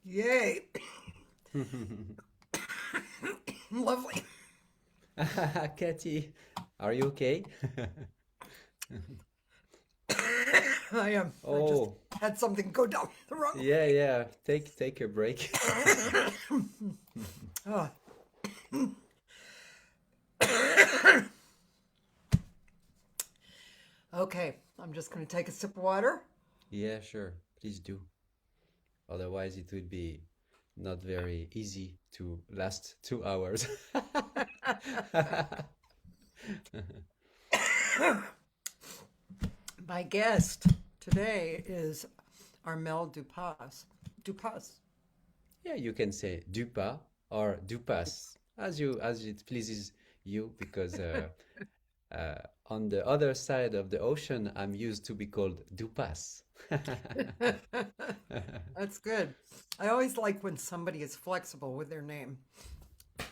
Yay. Lovely. Cathy, are you okay? I am. I just Oh, had something go down the wrong yeah, way. yeah. Take a break. Oh. Okay, I'm just going to take a sip of water. Yeah, sure. Please do. Otherwise, it would be not very easy to last 2 hours. My guest today is Armel Dupas. Dupas. Yeah, you can say Dupas or Dupas as it pleases you because uh, on the other side of the ocean, I'm used to be called Dupas. That's good. I always like when somebody is flexible with their name.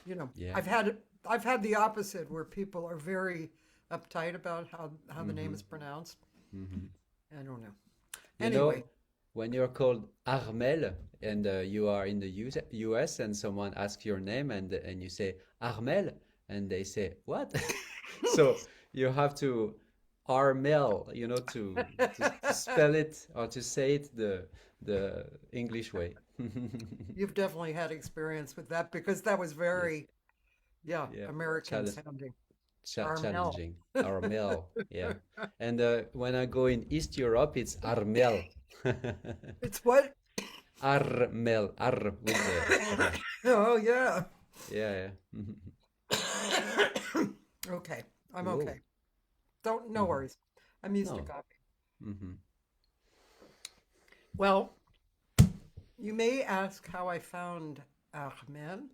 You know, Yeah. I've had the opposite where people are very uptight about how the name Hmm. is pronounced. Hmm. I don't know. You Anyway, know, when you're called Armel and you are in the US and someone asks your name and you say Armel and they say what? So you have to Armel, to spell it or to say it the English way. you've definitely had experience with that because that was Yes. very, yeah, Yeah. American Challenge. sounding. Armel. Challenging. Armel, yeah. And when I go in East Europe, it's Armel. It's what? Armel, ar with the r. Oh, yeah. Yeah, yeah. Okay, I'm Whoa. okay. Don't, no Hmm. worries. I'm used to No. coffee. Hmm. Well, you may ask how I found Ahmed,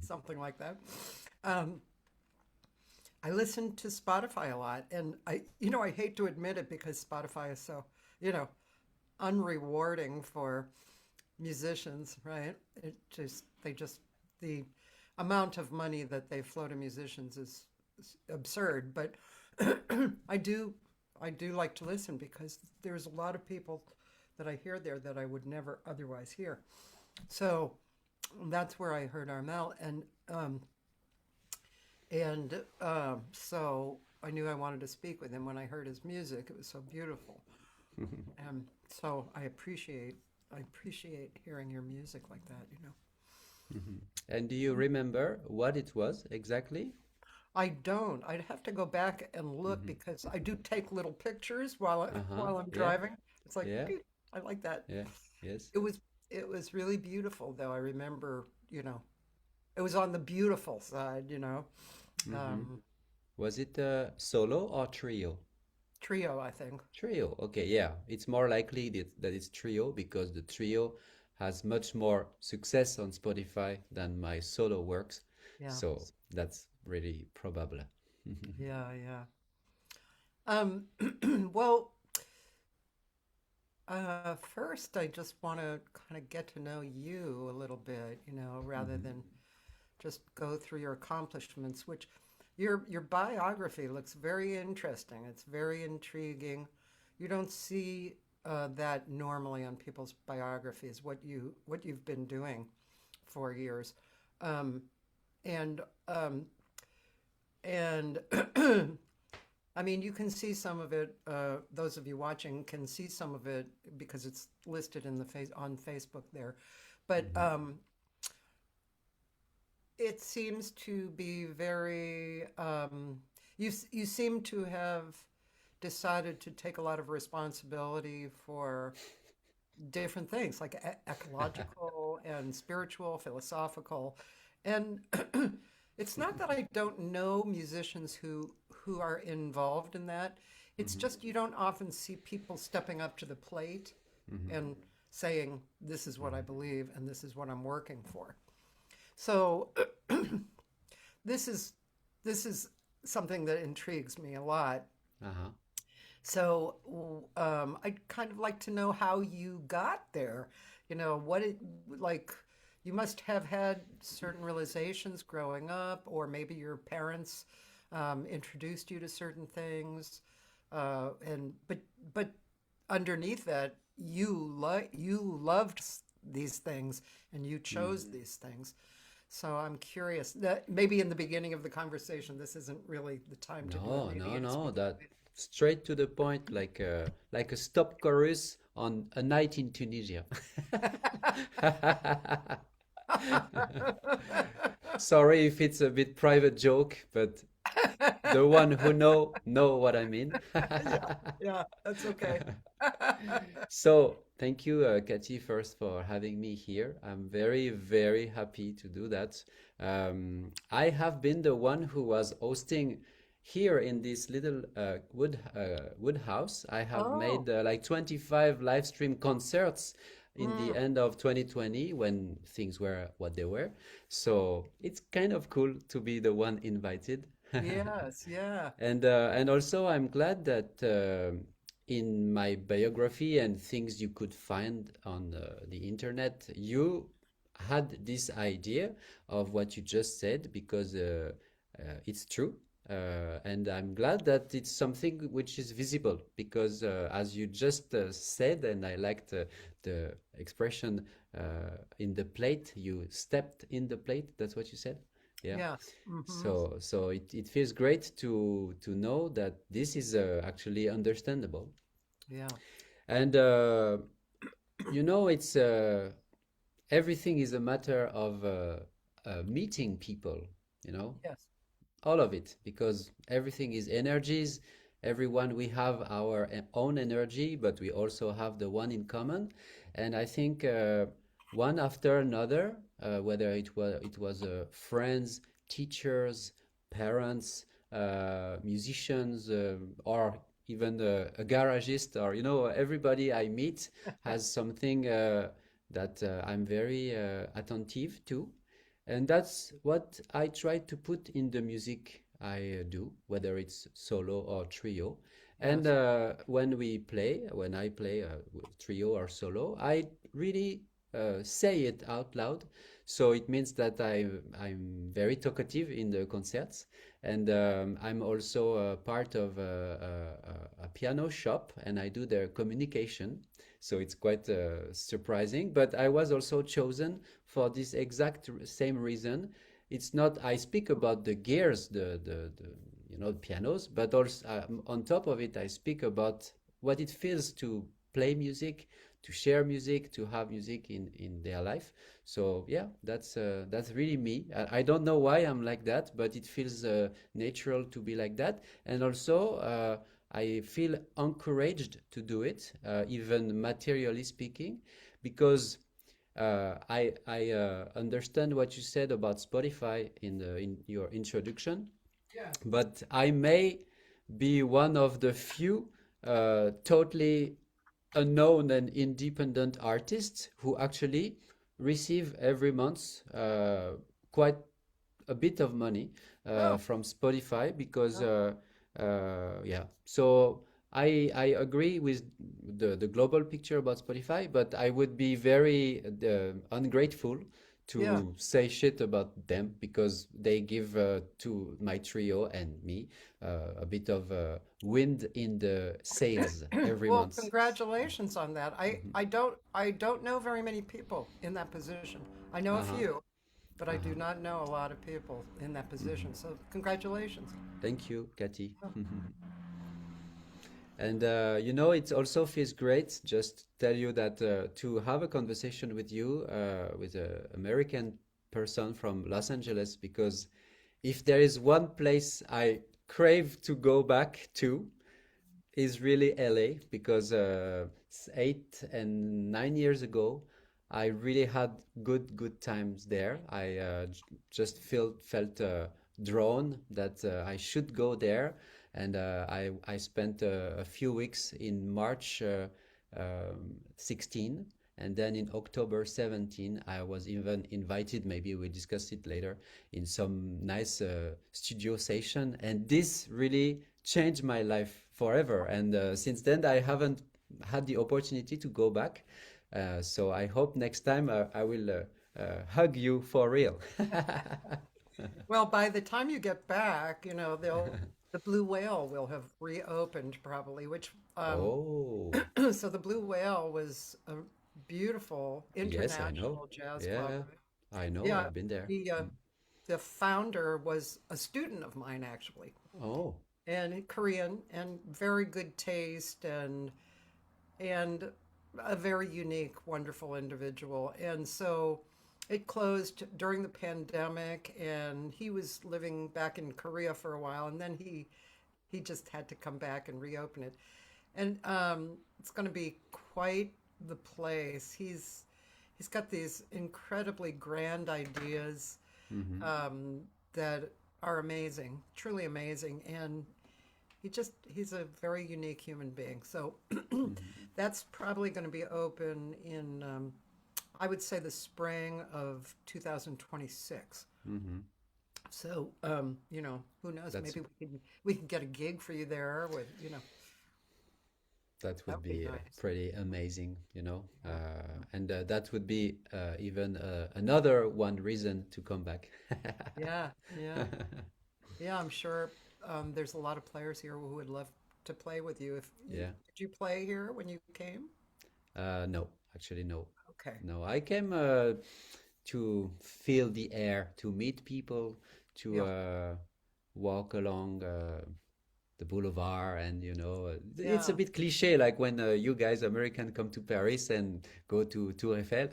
something like that. Um, I listen to Spotify a lot, and I hate to admit it because Spotify is so, you know, unrewarding for musicians, right? The amount of money that they flow to musicians is absurd. But I do, I do like to listen because there's a lot of people that I hear there that I would never otherwise hear. So that's where I heard Armel, and And so I knew I wanted to speak with him when I heard his music. It was so beautiful. And so I appreciate hearing your music like that, you know. Mhm. And do you remember what it was exactly? I don't. I'd have to go back and look Hmm. because I do take little pictures Uh-huh. while I'm Yeah, driving. It's like, yeah, beep, I like that. yeah, yes. It was it was really beautiful though. I remember, you know, it was on the beautiful side, you know. Hmm. Um, Was it solo or trio? Trio, I think. Trio. Okay, yeah. It's more likely that it's trio because the trio has much more success on Spotify than my solo works. Yeah. So that's really probable. Yeah, yeah. Um, well, first I just want to kind of get to know you a little bit, you know, rather Hmm. than just go through your accomplishments, which your biography looks very interesting. It's very intriguing. You don't see that normally on people's biographies, what you've been doing for years. Um, and um, and I mean, you can see some of it. Those of you watching can see some of it because it's listed in the face on Facebook there. But Hmm. it seems to be very. You seem to have decided to take a lot of responsibility for different things like ecological and spiritual, philosophical, and it's not that I don't know musicians who are involved in that. It's Hmm. just you don't often see people stepping up to the plate Hmm. and saying, "This is what I Hmm. believe and this is what I'm working for." So this is this is something that intrigues me a lot. Uh-huh. So I'd kind of like to know how you got there. You know, like, you must have had certain realizations growing up, or maybe your parents introduced you to certain things. But underneath that, you loved these things and you chose Mm. these things. So I'm curious that maybe in the beginning of the conversation, this isn't really the time to do it. No, Maybe no, it is no. because That straight to the point, like a stop chorus on A Night in Tunisia. Sorry if it's a bit private joke, but the one who know what I mean. Yeah, yeah, that's okay. So thank you, Cathy, first for having me here. I'm very, very happy to do that. I have been the one who was hosting here in this little wood house. I have Oh, made like 25 live stream concerts in the mm, end of 2020 when things were what they were. So it's kind of cool to be the one invited. yes, yeah. And also, I'm glad that in my biography and things you could find on the internet, you had this idea of what you just said because it's true. And I'm glad that it's something which is visible because, as you just said, and I liked the expression in the plate, you stepped in the plate. That's what you said. Yeah. Yes. Hmm. So it feels great to know that this is actually understandable. Yeah. And it's everything is a matter of meeting people, you know, Yes. all of it, because everything is energies. Everyone, we have our own energy, but we also have the one in common. And I think one after another, whether it was friends, teachers, parents, musicians, or even a garagist, or everybody I meet has something that I'm very attentive to, and that's what I try to put in the music I do, whether it's solo or trio. And Yes. when I play trio or solo, I really say it out loud. So it means that I'm very talkative in the concerts, and I'm also part of a piano shop, and I do the communication. So it's quite surprising. But I was also chosen for this exact same reason. it's not, I speak about the gears, the pianos, but also on top of it, I speak about what it feels to play music, to share music, to have music in their life. So yeah, that's really me. I don't know why I'm like that, but it feels natural to be like that. And also, I feel encouraged to do it, even materially speaking, because I understand what you said about Spotify in your introduction, Yeah. but I may be one of the few totally unknown and independent artists who actually receive every month quite a bit of money Oh, from Spotify because oh, yeah. So I agree with the global picture about Spotify, but I would be very ungrateful yeah. to say shit about them because they give to my trio and me a bit of wind in the sails every Well, month. congratulations on that. Mhm. I don't know very many people in that position. I know a Uh-huh. few, but I do Uh-huh. not know a lot of people in that Mhm. position. So congratulations. Thank you, Cathy. Oh, And it also feels great just tell you that to have a conversation with you, with an American person from Los Angeles, because if there is one place I crave to go back to, is really LA, because 8 and 9 years ago, I really had good times there. I just felt drawn that I should go there, and I spent a few weeks in March 16, and then in October 17, I was even invited. Maybe we discuss it later in some nice studio session, and this really changed my life forever. And since then, I haven't had the opportunity to go back. So I hope next time I will hug you for real. well, by the time you get back, the Blue Whale will have reopened probably, which Oh, so the Blue Whale was a beautiful yes, I know. international jazz club, Yeah, right? I know. Yeah, I've been there. the uh, Mm. the founder was a student of mine actually, Oh, and Korean and very good taste and a very unique, wonderful individual. And so it closed during the pandemic, and he was living back in Korea for a while, and then he just had to come back and reopen it. And it's going to be quite the place. He's got these incredibly grand ideas hmm, that are amazing, truly amazing, and he's a very unique human being. So hmm, that's probably going to be open in I would say the spring of 2026. hmm. So who knows? That's Maybe we can get a gig for you there with that that would would be be nice. pretty amazing, Yeah, and that would be even another one reason to come back. yeah, yeah, yeah. I'm sure there's a lot of players here who would love to play with you. If you Yeah. did you play here when you came? No, actually, no. Okay. No, I came to feel the air, to meet people, to Yeah, walk along the boulevard, and it's a yeah, bit cliche, like when you guys, American, come to Paris and go to Tour Eiffel.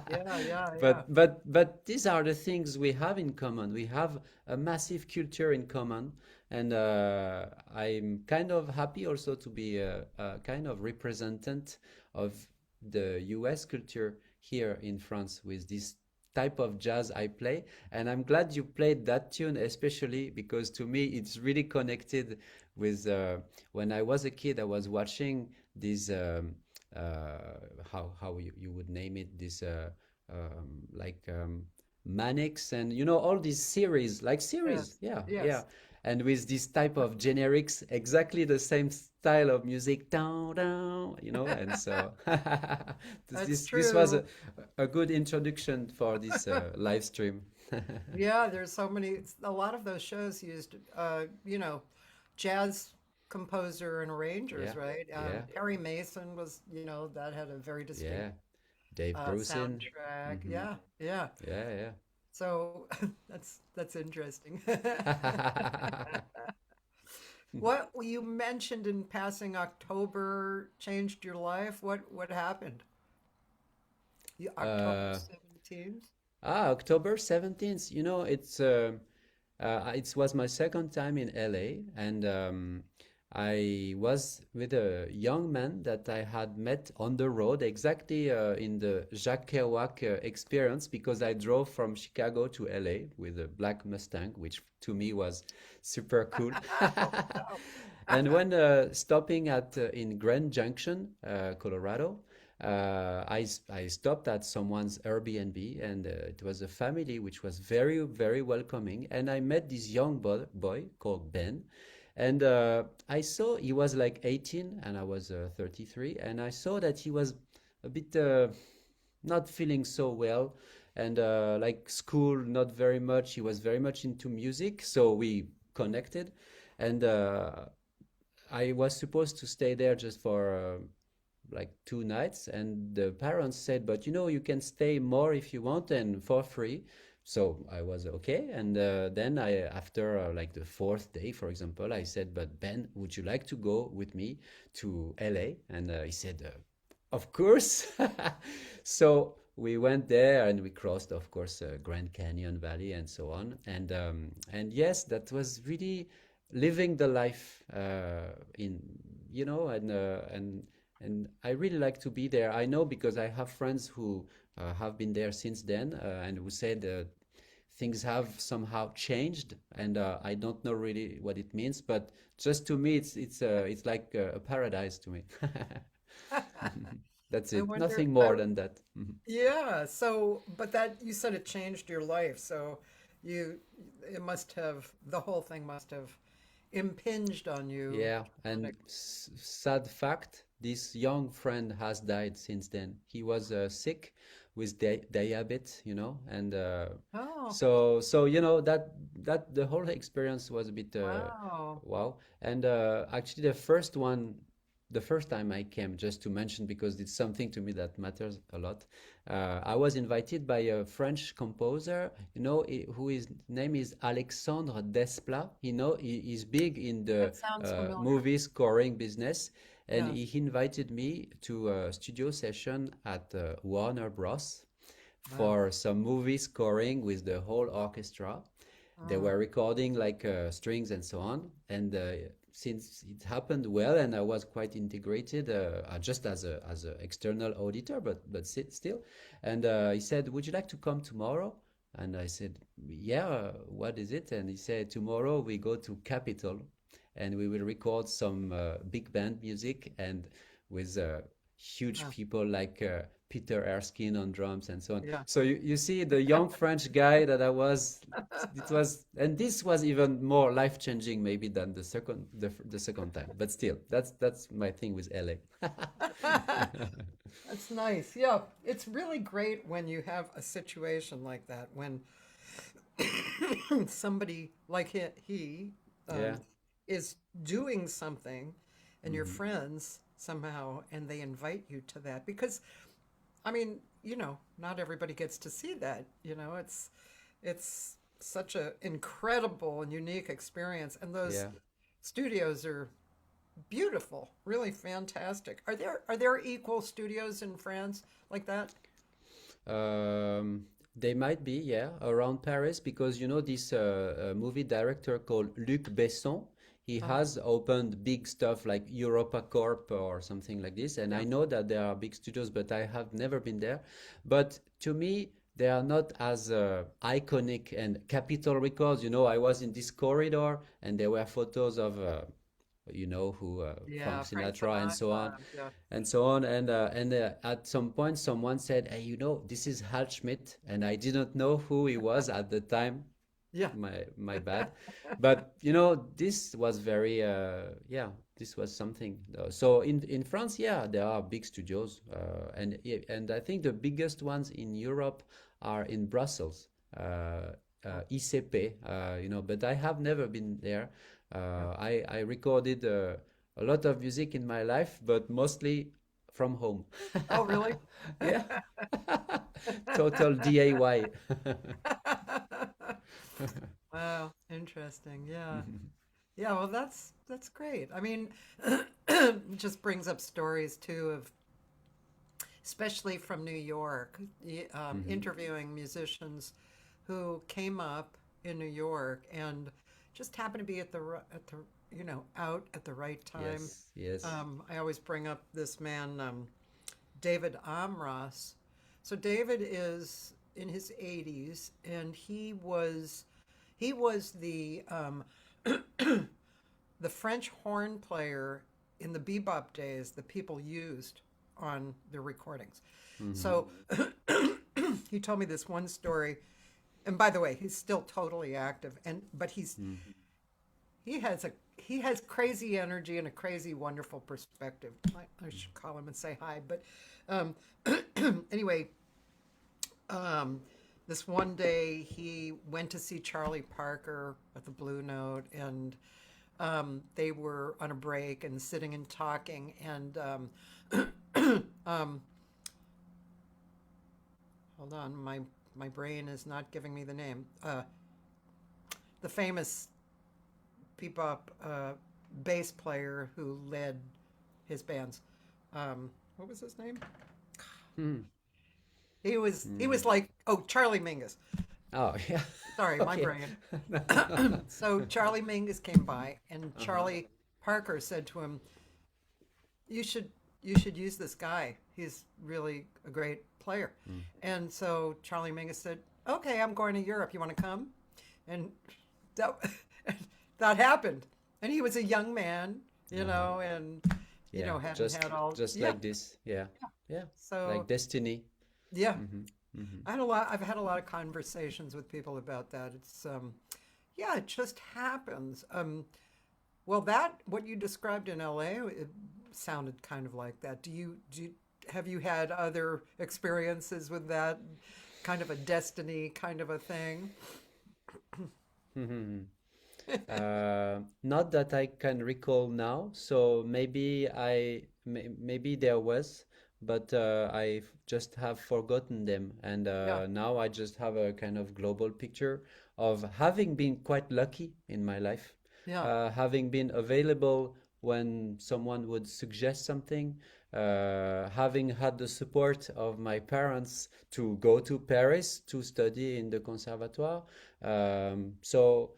yeah, yeah, yeah. But these are the things we have in common. We have a massive culture in common, and I'm kind of happy also to be a kind of representative of the US culture here in France with this type of jazz I play. And I'm glad you played that tune, especially because to me it's really connected with when I was a kid, I was watching these how you would name it, this like Manix, and all these series, like series, Yes, yeah, yeah, yes. and with this type of generics, exactly the same style of music, down, down, and so That's this was true. a good introduction for this live stream. Yeah, there's so many. A lot of those shows used, jazz composer and arrangers, Yeah, right? yeah, Perry Mason was, that had a very distinct yeah. Dave Grusin. soundtrack. Hmm. Yeah, yeah. Yeah, yeah. So that's interesting. What you mentioned in passing October changed your life. What happened? October Uh, 17th? October 17th. It was my second time in LA, and I was with a young man that I had met on the road, exactly in the Jacques Kerouac experience, because I drove from Chicago to LA with a black Mustang, which to me was super cool. Oh, wow. And when stopping at in Grand Junction, Colorado, I stopped at someone's Airbnb, and it was a family which was very, very welcoming. And I met this young boy called Ben. And I saw he was like 18 and I was 33. And I saw that he was a bit not feeling so well. And like school, not very much. He was very much into music. So we connected. And I was supposed to stay there just for like 2 nights, and the parents said, but you can stay more if you want and for free. So I was okay, and then after like the fourth day, for example, I said, but Ben, would you like to go with me to LA? And he said, of course. So we went there and we crossed, of course, Grand Canyon Valley and so on. And yes, that was really living the life in, and I really like to be there. I know because I have friends who have been there since then, and who said things have somehow changed, and I don't know really what it means, but just to me, it's like a paradise to me. That's I it. wonder, Nothing more than that. yeah, so, but that you said it changed your life. So you, the whole thing must have impinged on you Yeah, to an and sad fact, this young friend has died since then. He was sick with diabetes, and Oh, so that the whole experience was a bit wow. wow. And actually, the first time I came, just to mention because it's something to me that matters a lot. I was invited by a French composer, who his name is Alexandre Desplat. He's big in the That sounds familiar. movie scoring business, and Yeah. he invited me to a studio session at Warner Bros. Wow. For some movie scoring with the whole orchestra. They Oh, were recording like strings and so on. And since it happened well, and I was quite integrated, just as a external auditor, but still. And he said, "Would you like to come tomorrow?" And I said, "Yeah. What is it?" And he said, "Tomorrow we go to Capitol, and we will record some big band music and with huge wow. people like Peter Erskine on drums and so on." Yeah. So you see the young French guy that I was, it was, and this was even more life changing maybe than the second time. But still, that's my thing with LA. That's nice. Yeah, it's really great when you have a situation like that, when somebody like he Yeah. um, is doing something and your Hmm. friends somehow, and they invite you to that. Because, I mean, not everybody gets to see that. It's such an incredible and unique experience. And those Yeah. studios are beautiful, really fantastic. Are there equal studios in France like that? They might be, yeah, around Paris because this movie director called Luc Besson. He Uh-huh. has opened big stuff like Europa Corp or something like this, and I Yeah. know that there are big studios, but I have never been there. But to me, they are not as iconic. And Capitol Records, I was in this corridor, and there were photos of who Yeah, Frank Frank Sinatra and so on Sinatra. Yeah. and so on. And at some point, someone said, "Hey, this is Hal Schmidt," and I didn't know who he was at the time. Yeah. My bad. But this was very yeah, this was something. So in France, yeah, there are big studios, and I think the biggest ones in Europe are in Brussels, Oh, ICP, but I have never been there. yeah. I recorded a lot of music in my life, but mostly from home. Oh, really? Yeah, total DIY. Wow, interesting. Yeah. Yeah, well that's great. I mean, it just brings up stories too of especially from New York, Hmm. interviewing musicians who came up in New York and just happened to be at the out at the right time. Yes, yes. I always bring up this man, David Amras. So David is in his 80s, and he was the French horn player in the bebop days that people used on their recordings. Hmm. So he told me this one story, and by the way, he's still totally active, and but he has crazy energy and a crazy wonderful perspective. I should call him and say hi, but um, anyway, um, this one day he went to see Charlie Parker at the Blue Note, and they were on a break and sitting and talking, and um, hold on, my brain is not giving me the name. The famous bebop bass player who led his bands. What was his name? Hmm. He was Hmm. like, oh, Charlie Mingus. Oh, yeah. Sorry, my Okay. brain. So Charlie Mingus came by, and Uh-huh. Charlie Parker said to him, "You should you should use this guy. He's really a great player." Mm. And so Charlie Mingus said, "Okay, I'm going to Europe. You want to come?" And that that happened. And he was a young man, Uh-huh. and Yeah, hadn't had all. just Yeah. like this. Yeah. Yeah. Like So destiny. yeah, Hmm. Hmm. I've had a lot of conversations with people about that. It's yeah, it just happens. Well, that what you described in LA, it sounded kind of like that. Have you had other experiences with that kind of a destiny kind of a thing? Hmm. Not that I can recall now. So maybe there was, but just have forgotten them. And Yeah, now I just have a kind of global picture of having been quite lucky in my life, yeah, having been available when someone would suggest something, having had the support of my parents to go to Paris to study in the conservatoire. So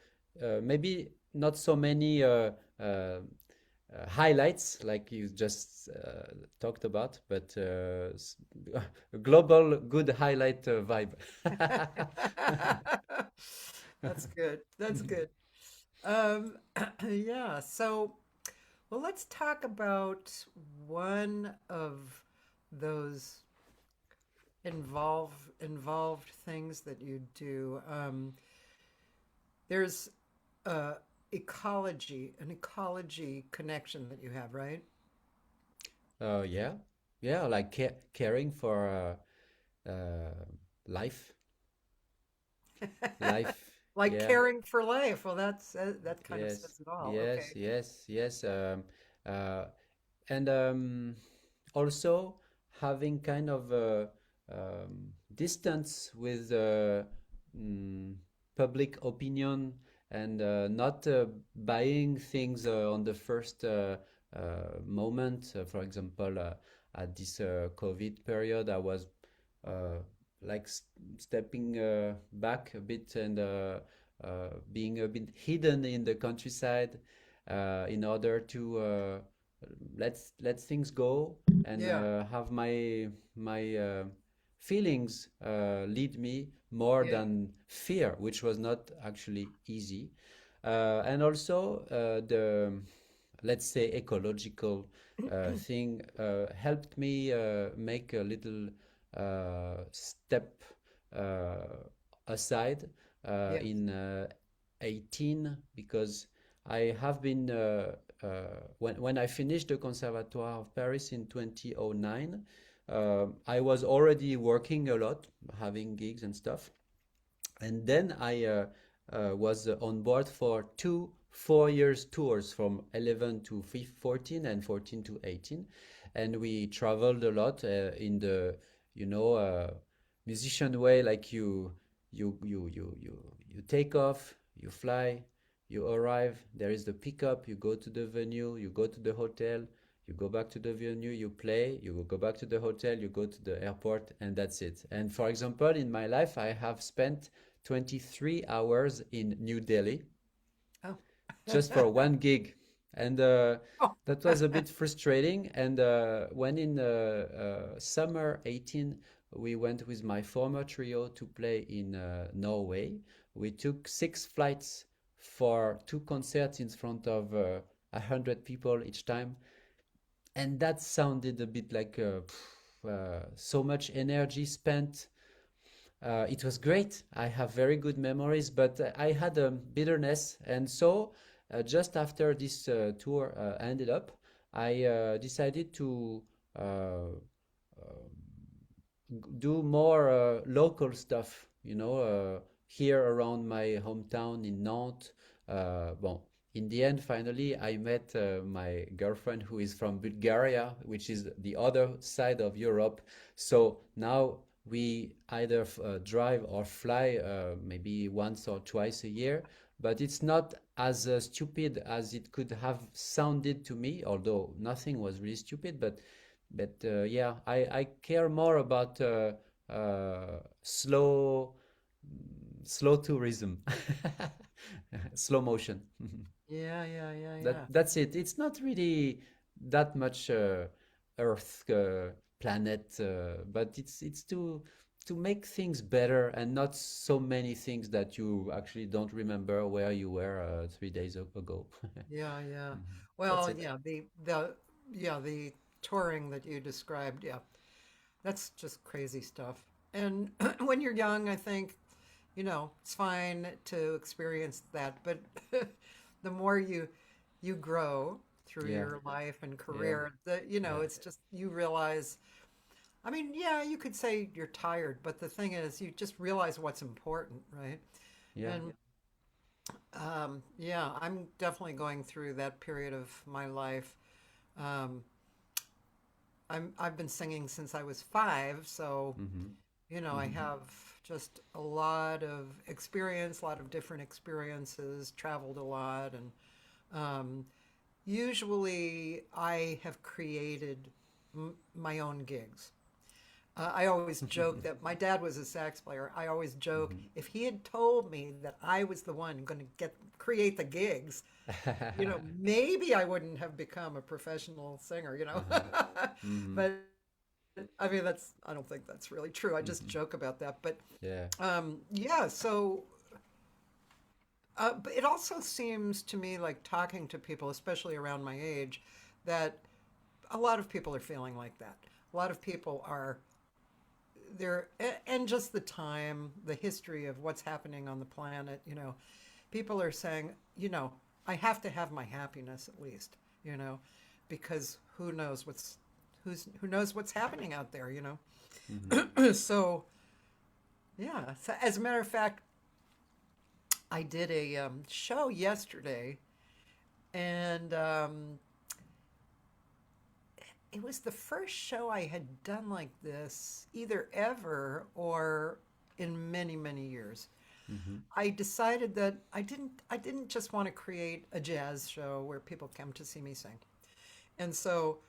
maybe not so many highlights like you just talked about, but a global good highlight vibe. that's good. That's good. Um, yeah. So, well, let's talk about one of those involved things that you do. There's an ecology connection that you have, right? Yeah, yeah, like caring for uh, life, life. Like Yeah, caring for life. Well, that kind of yes, says it all. yes, Okay. yes, yes. Uh, and Also having kind of distance with mm, public opinion and not buying things on the first moment. For example, at this COVID period, I was uh, like stepping back a bit and being a bit hidden in the countryside in order to let things go and Yeah. have my feelings lead me more Yeah. than fear, which was not actually easy. And also the let's say ecological thing helped me make a little step uh, aside Yes. in 18 because I have been when I finished the Conservatoire of Paris in 2009. I was already working a lot, having gigs and stuff, and then I was on board for two 4 years tours from 11 to 14 and 14 to 18, and we traveled a lot in the you know musician way, like you you take off, you fly, you arrive, there is the pickup, you go to the venue, you go to the hotel, you go back to the venue, you play, you go back to the hotel, you go to the airport, and that's it. And for example, in my life, I have spent 23 hours in New Delhi Oh. just for one gig. And Oh. that was a bit frustrating. And when in summer 18, we went with my former trio to play in Norway. We took 6 flights for 2 concerts in front of 100 people each time. And that sounded a bit like so much energy spent. It was great. I have very good memories, but I had a bitterness. And so, just after this tour ended up, I decided to do more local stuff, here around my hometown in Nantes. Bon, in the end, finally, I met my girlfriend who is from Bulgaria, which is the other side of Europe. So now we either drive or fly maybe once or twice a year, but it's not as stupid as it could have sounded to me, although nothing was really stupid. But yeah, I care more about slow tourism, slow motion. Yeah, yeah, yeah, yeah. That's it. It's not really that much Earth planet, but it's to make things better and not so many things that you actually don't remember where you were 3 days ago. Yeah, yeah. That's Well, it. yeah, the touring that you described, yeah, that's just crazy stuff. And when you're young, I think, it's fine to experience that, but the more you grow through Yeah, your life and yeah, career, yeah, it's just you realize, I mean, yeah, you could say you're tired, but the thing is, you just realize what's important, right? yeah. And yeah, I'm definitely going through that period of my life. Um, I've been singing since I was 5, so Mm-hmm. I Mm-hmm. have just a lot of experience, a lot of different experiences, traveled a lot, and um, usually I have created my own gigs. I always joke that my dad was a sax player. I always joke if he had told me that I was the one going to create the gigs, maybe I wouldn't have become a professional singer. Uh-huh. Mm-hmm. But I mean, I don't think that's really true. I just Mm-hmm. joke about that. But Yeah. yeah, so, but it also seems to me like talking to people, especially around my age, that a lot of people are feeling like that. A lot of people are there, and just the time, the history of what's happening on the planet, people are saying, I have to have my happiness at least, because who knows what's happening out there, Mm-hmm. So yeah. So as a matter of fact, I did a show yesterday, and it was the first show I had done like this, either ever or in many, many years. Mm-hmm. I decided that I didn't just want to create a jazz show where people come to see me sing. And so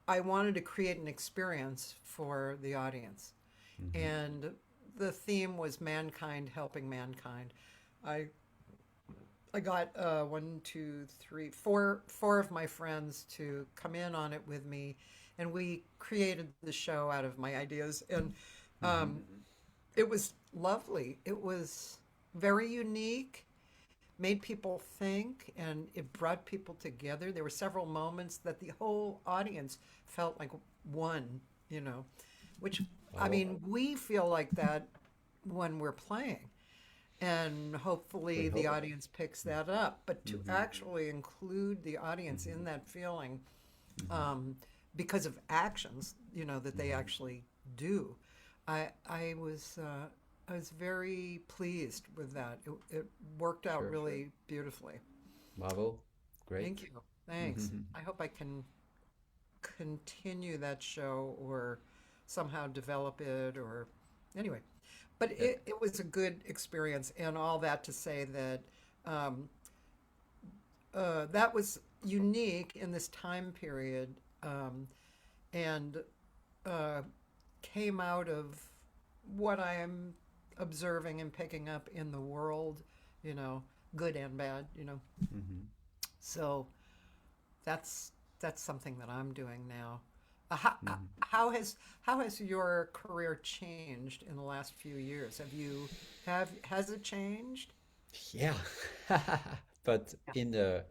I wanted to create an experience for the audience. Mm-hmm. And the theme was mankind helping mankind. I I got one, two, three, four of my friends to come in on it with me, and we created the show out of my ideas. And Mm-hmm. um, it was lovely. It was very unique, made people think, and it brought people together. There were several moments that the whole audience felt like one, you know, which, I Oh, mean, we feel like that when we're playing. And we hopefully the hope. audience picks that up. But to Mm-hmm. actually include the audience Mm-hmm. in that feeling, Mm-hmm. um, because of actions, that they Mm-hmm. actually do, I was very pleased with that. It worked out Sure. really beautifully. Bravo. Thank Great. you. Thanks. Mm-hmm. I hope I can continue that show or somehow develop it or anyway. But it was a good experience, and all that to say that um, that was unique in this time period, and uh, came out of what I am observing and picking up in the world, you know, good and bad, you know. Hmm. So that's that's something that I'm doing now. Hmm. How has your career changed in the last few years? Have has it changed? Yeah, but Yeah. in a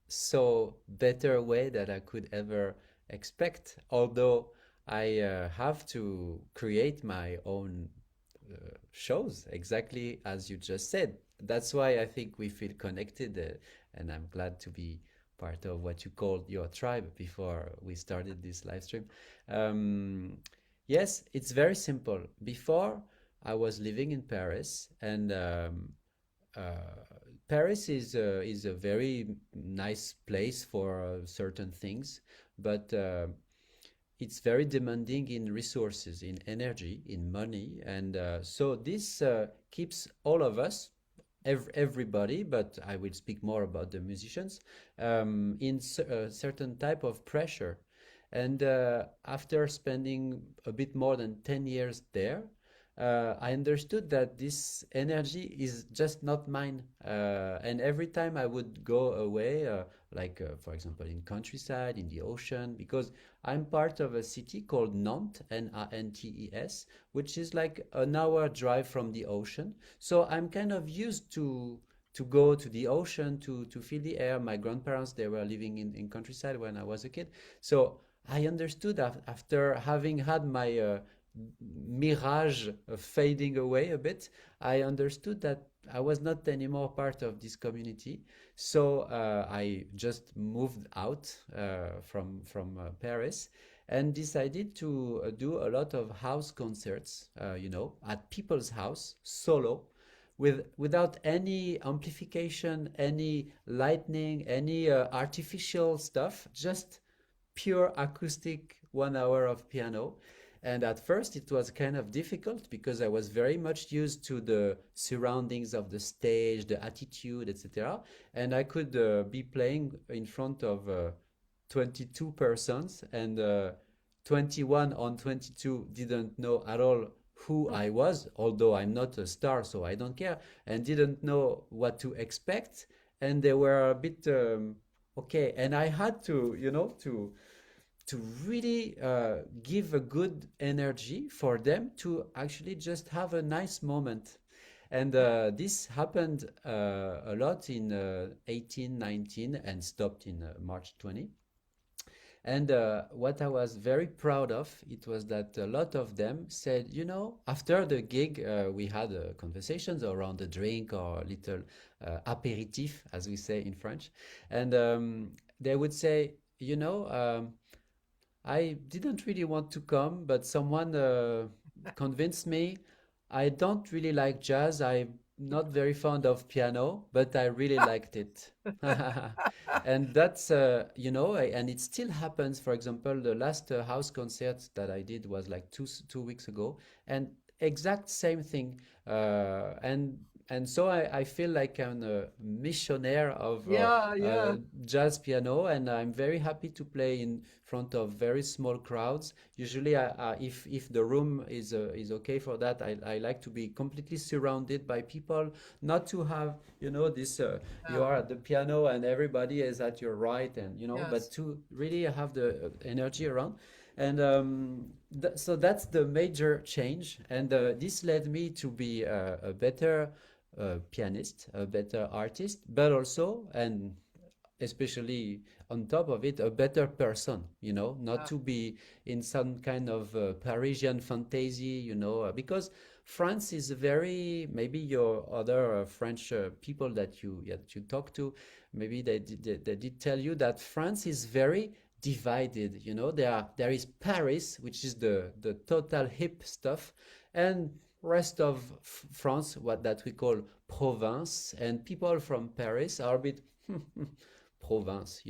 so better way that I could ever expect. Although I have to create my own shows, exactly as you just said. That's why I think we feel connected, and I'm glad to be part of what you called your tribe before we started this live stream. Um, yes, it's very simple. Before, I was living in Paris, and uh, Paris is a very nice place for certain things, but it's very demanding in resources, in energy, in money, and so this keeps all of us, everybody, but I will speak more about the musicians, in a certain type of pressure. And after spending a bit more than 10 years there, I understood that this energy is just not mine. And every time I would go away, for example, in countryside, in the ocean, because I'm part of a city called Nantes, Nantes, which is like an hour drive from the ocean. So I'm kind of used to go to the ocean to feel the air. My grandparents, they were living in countryside when I was a kid. So I understood after having had my mirage fading away a bit, I understood that I was not anymore part of this community. So I just moved out from Paris and decided to do a lot of house concerts, at people's house, solo, without any amplification, any lightning, any artificial stuff, just pure acoustic 1 hour of piano. And at first, it was kind of difficult because I was very much used to the surroundings of the stage, the attitude, etc. And I could be playing in front of 22 persons, and 21 on 22 didn't know at all who I was, although I'm not a star, so I don't care, and didn't know what to expect. And they were a bit okay. And I had to, to really give a good energy for them to actually just have a nice moment. And this happened a lot in 18, 19, and stopped in March 20. And what I was very proud of, it was that a lot of them said, after the gig, we had conversations around a drink or a little apéritif, as we say in French. And they would say, I didn't really want to come, but someone convinced me. I don't really like jazz. I'm not very fond of piano, but I really liked it. And that's, and it still happens. For example, the last house concert that I did was like 2 weeks ago, and exact same thing. And so I feel like I'm a missionaire of Yeah, yeah. jazz piano, and I'm very happy to play in front of very small crowds. Usually, if the room is okay for that, I like to be completely surrounded by people, not to have this you Oh, are at the piano and everybody is at your right, and but yes. to really have the energy around. And so that's the major change, and this led me to be a better pianist, a better artist, but also, and especially on top of it, a better person, not Uh, to be in some kind of Parisian fantasy, because France is very, maybe your other French people that you talk to, maybe they did tell you that France is very divided. There is Paris, which is the total hip stuff, and rest of France, what that we call province, and people from Paris are a bit province,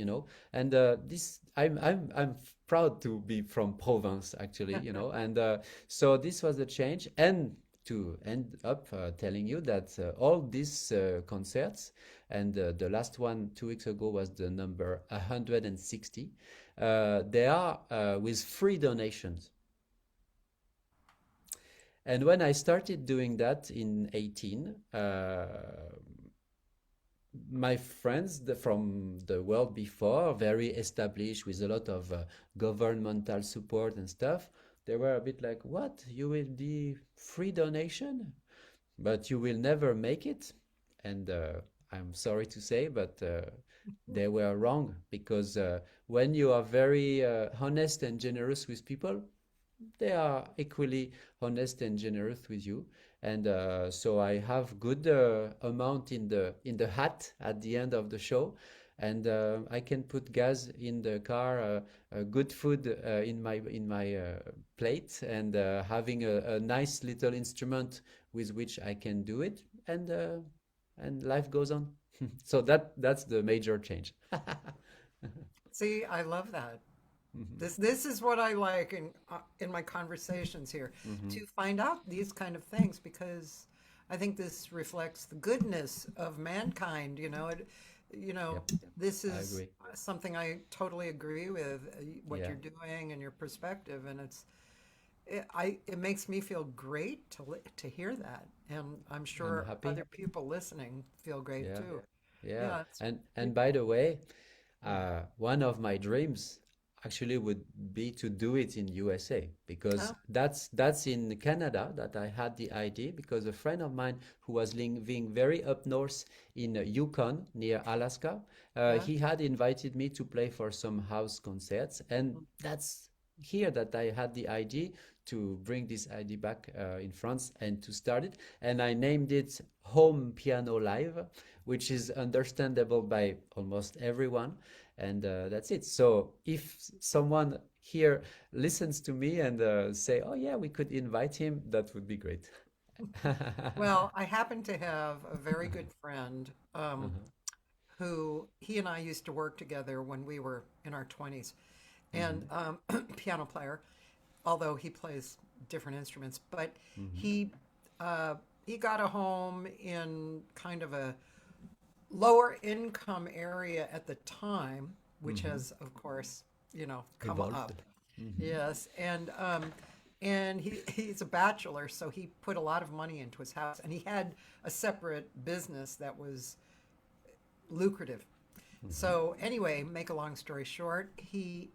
and this I'm proud to be from province, actually, and so this was the change. And to end up telling you that all these concerts, and the last one 2 weeks ago was the number 160, they are with free donations. And when I started doing that in 18, my friends from the world before, very established with a lot of governmental support and stuff, they were a bit like, what? You will be free donation, but you will never make it. And I'm sorry to say, but they were wrong, because when you are very honest and generous with people, they are equally honest and generous with you. And so I have good amount in the hat at the end of the show, and I can put gas in the car, good food in my plate, and having a nice little instrument with which I can do it, and life goes on. So that's the major change. See, I love that. This is what I like in my conversations here, to find out these kind of things, because I think this reflects the goodness of mankind. Yep, This I is agree. something I totally agree with, what Yeah, you're doing and your perspective, and it makes me feel great to hear that, and I'm I'm sure happy. other people listening feel great Yeah, too. yeah. Yeah, it's And people. by the way, Mm. one of my dreams actually would be to do it in USA, because Oh, that's in Canada that I had the idea, because a friend of mine who was living very up north in Yukon near Alaska, yeah. he had invited me to play for some house concerts, and that's here that I had the idea to bring this idea back in France and to start it, and I named it Home Piano Live, which is understandable by almost everyone, and that's it. So if someone here listens to me and say, oh yeah, we could invite him, that would be great. Well, I happen to have a very good friend, who he and I used to work together when we were in our 20s, and piano player, although he plays different instruments. But he he got a home in kind of a lower income area at the time, which has, of course, come Evolved. up. Yes, and he's a bachelor, so he put a lot of money into his house, and he had a separate business that was lucrative. So anyway, make a long story short, he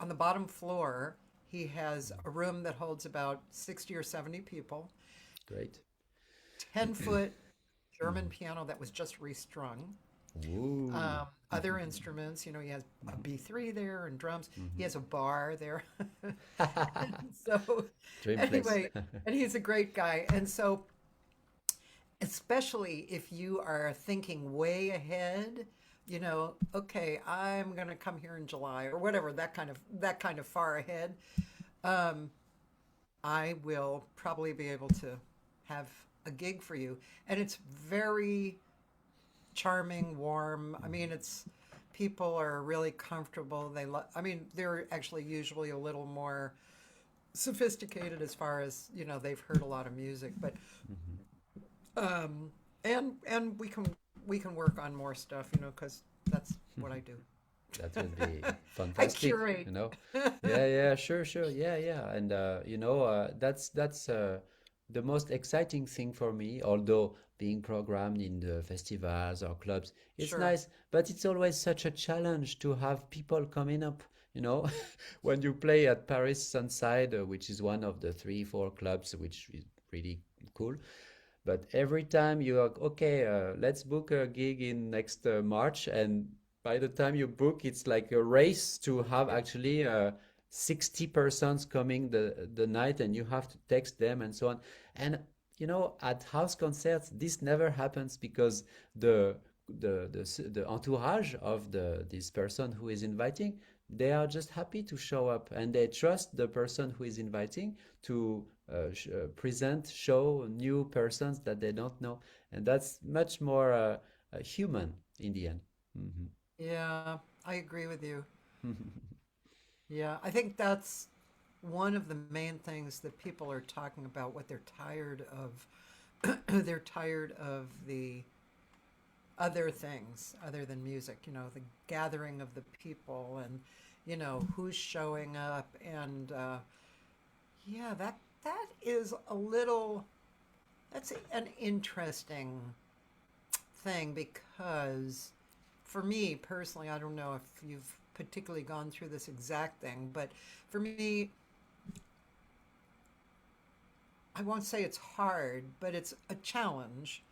on the bottom floor he has a room that holds about 60 or 70 people, Great. 10-foot German piano that was just restrung. Ooh. Other instruments, he has a B3 there and drums. He has a bar there. And so, Dream place. anyway, and he's a great guy. And so, especially if you are thinking way ahead, okay, I'm going to come here in July or whatever, that kind of far ahead, um, I will probably be able to have a gig for you. And it's very charming, warm. I mean, it's people are really comfortable. I mean, they're actually usually a little more sophisticated as far as, they've heard a lot of music, but and we can work on more stuff, because that's what I do. That would be I fantastic, curate. you know. Yeah, yeah, sure, sure. Yeah, yeah. And that's the most exciting thing for me, although being programmed in the festivals or clubs, it's Sure. nice, but it's always such a challenge to have people coming up, you know. When you play at Paris Sunside, which is one of the three, four clubs, which is really cool. But every time you are okay, let's book a gig in next March, and by the time you book, it's like a race to have actually 60 persons coming the night, and you have to text them and so on. And at house concerts, this never happens, because the the entourage of this person who is inviting, they are just happy to show up, and they trust the person who is inviting to present, show new persons that they don't know, and that's much more human in the end. Yeah, I agree with you. Yeah, I think that's one of the main things that people are talking about, what they're tired of, they're tired of the other things other than music, the gathering of the people and, who's showing up. And yeah, that is a little, that's an interesting thing because for me personally, I don't know if you've particularly gone through this exact thing, but for me, I won't say it's hard, but it's a challenge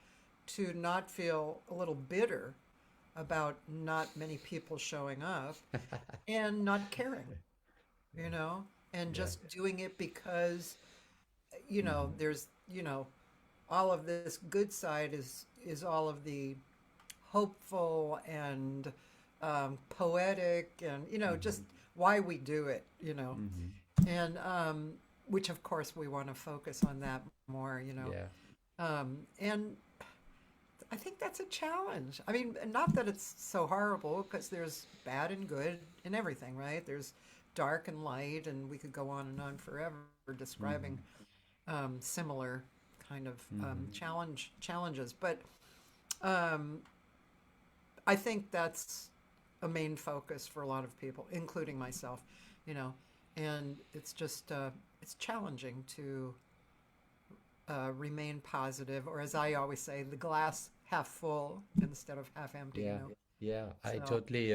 to not feel a little bitter about not many people showing up and not caring, you know, and Yeah. just doing it because, Hmm. there's, all of this good side is all of the hopeful and poetic and, just Hmm. why we do it, Hmm. and which of course we want to focus on that more, Yeah. and I think that's a challenge. I mean, not that it's so horrible because there's bad and good in everything, right? There's dark and light, and we could go on and on forever describing Hmm. similar kind of Hmm. challenges. But um, I think that's a main focus for a lot of people, including myself, you know. And it's just it's challenging to remain positive, or as I always say, the glass half full instead of half empty, Yeah. Yeah. I So, totally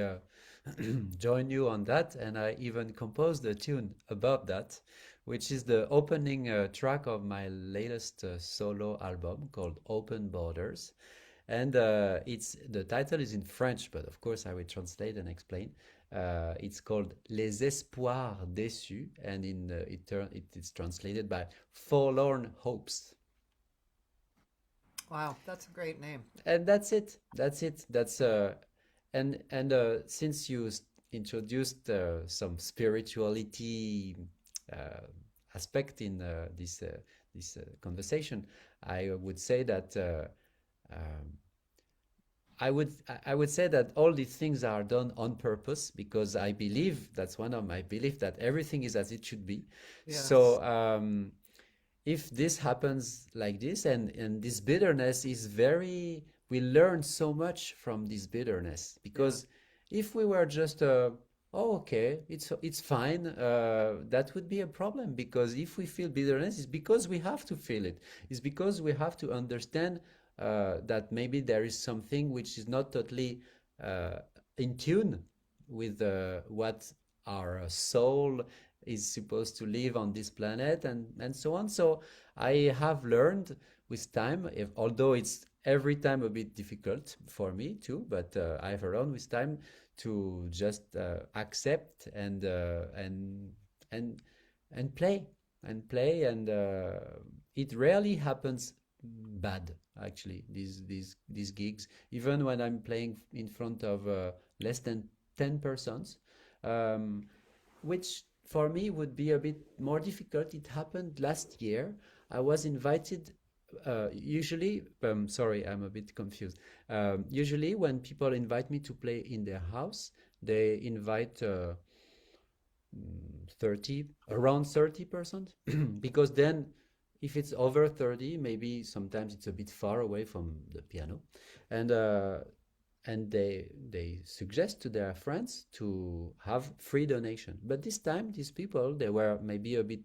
join you on that, and I even composed a tune about that, which is the opening track of my latest solo album called Open Borders. And it's the title is in French, but of course I will translate and explain. It's called Les Espoirs Déçus, and it is translated by Forlorn Hopes. wow, that's a great name. And that's it. That's it. And since you introduced some spirituality uh, aspect in this conversation, I would say that. Um, I would say that all these things are done on purpose because I believe that's one of my belief that everything is as it should be. Yes. So if this happens like this, and this bitterness is very, we learn so much from this bitterness Yeah. because if we were just oh okay, it's fine, that would be a problem because if we feel bitterness, it's because we have to feel it. It's because we have to understand that maybe there is something which is not totally uh, in tune with what our soul is supposed to live on this planet, and so on. So I have learned with time, if, although it's every time a bit difficult for me too, but I've learned with time to just accept and and play and it rarely happens bad actually these gigs, even when I'm playing in front of less than 10 persons, um, which for me would be a bit more difficult. It happened last year. I was invited. Usually, sorry, I'm a bit confused. Usually, when people invite me to play in their house, they invite 30, around 30%, because then if it's over 30, maybe sometimes it's a bit far away from the piano, and they suggest to their friends to have free donation. But this time, these people, they were maybe a bit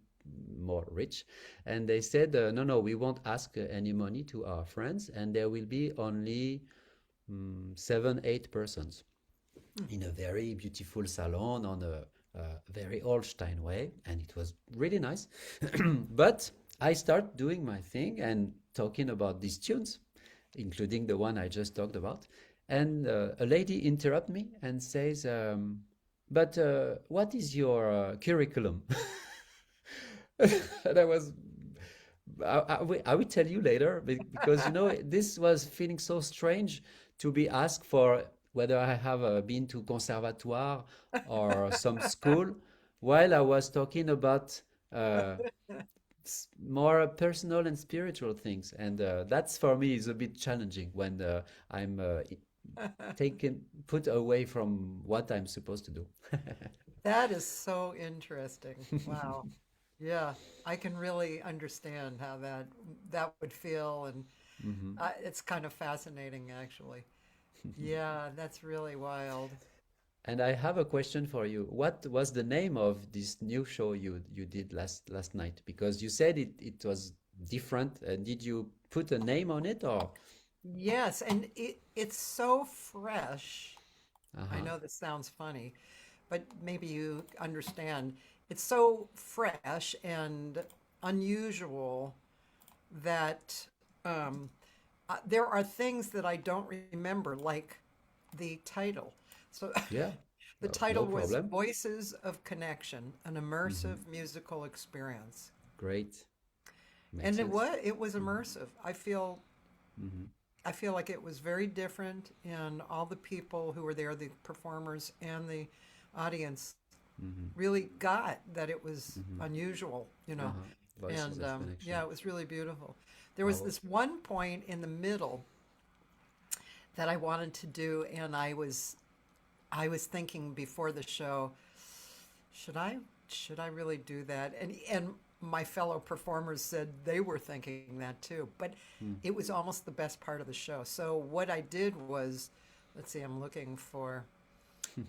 more rich, and they said, no, no, we won't ask any money to our friends, and there will be only 7, 8 persons Hmm. in a very beautiful salon on a very Holstein way, and it was really nice. But I start doing my thing and talking about these tunes, including the one I just talked about. And a lady interrupt me and says, "But what is your curriculum?" And I was, I will tell you later because this was feeling so strange to be asked for whether I have been to conservatoire or some school while I was talking about uh, more personal and spiritual things, and that's for me is a bit challenging when I'm taken put away from what I'm supposed to do. That is so interesting. Wow. Yeah, I can really understand how that would feel, and Hmm. it's kind of fascinating, actually. Yeah, that's really wild. And I have a question for you. What was the name of this new show you did last night? Because you said it was different. Did you put a name on it or? Yes, and it's so fresh. I Uh-huh. know this sounds funny, but maybe you understand. It's so fresh and unusual that um, there are things that I don't remember, like the title. So Yeah. the No title was problem. Voices of Connection, an Hmm. immersive musical experience. Great. Makes And it sense. was it was Hmm. immersive. Hmm. I feel like it was very different, and all the people who were there, the performers and the audience, Hmm. really got that it was Hmm. unusual, Uh-huh. Voices and of yeah, connection. it was really beautiful. There was Oh. this one point in the middle that I wanted to do, and I was thinking before the show, should I should I really do that? And my fellow performers said they were thinking that too, but Mm. it was almost the best part of the show. So what I did was, let's see, I'm looking for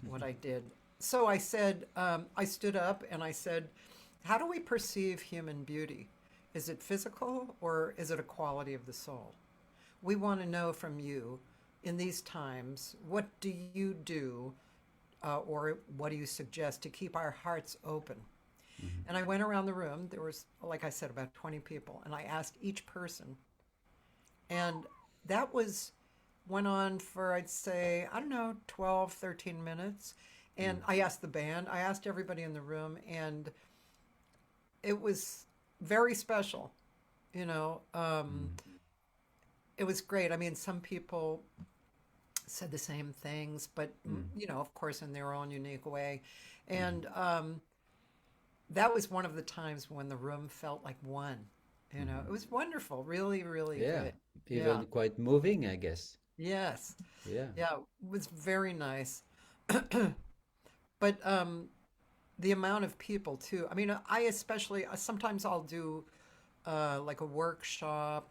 what I did. So I said, I stood up and I said, how do we perceive human beauty? Is it physical or is it a quality of the soul? We want to know from you in these times, what do you do or what do you suggest to keep our hearts open? Hmm. And I went around the room. There was, like I said, about 20 people, and I asked each person. And that went on for, I'd say, I don't know, 12, 13 minutes. And Mm. I asked the band, I asked everybody in the room, and it was very special. You know, Mm. it was great. I mean, some people said the same things, but, Mm. of course, in their own unique way. Hmm. And that was one of the times when the room felt like one. It Hmm. was wonderful, really, really Yeah. good. Yeah. Even quite moving, I guess. Yes. Yeah. Yeah. It was very nice. But the amount of people too. I mean, I especially sometimes I'll do like a workshop.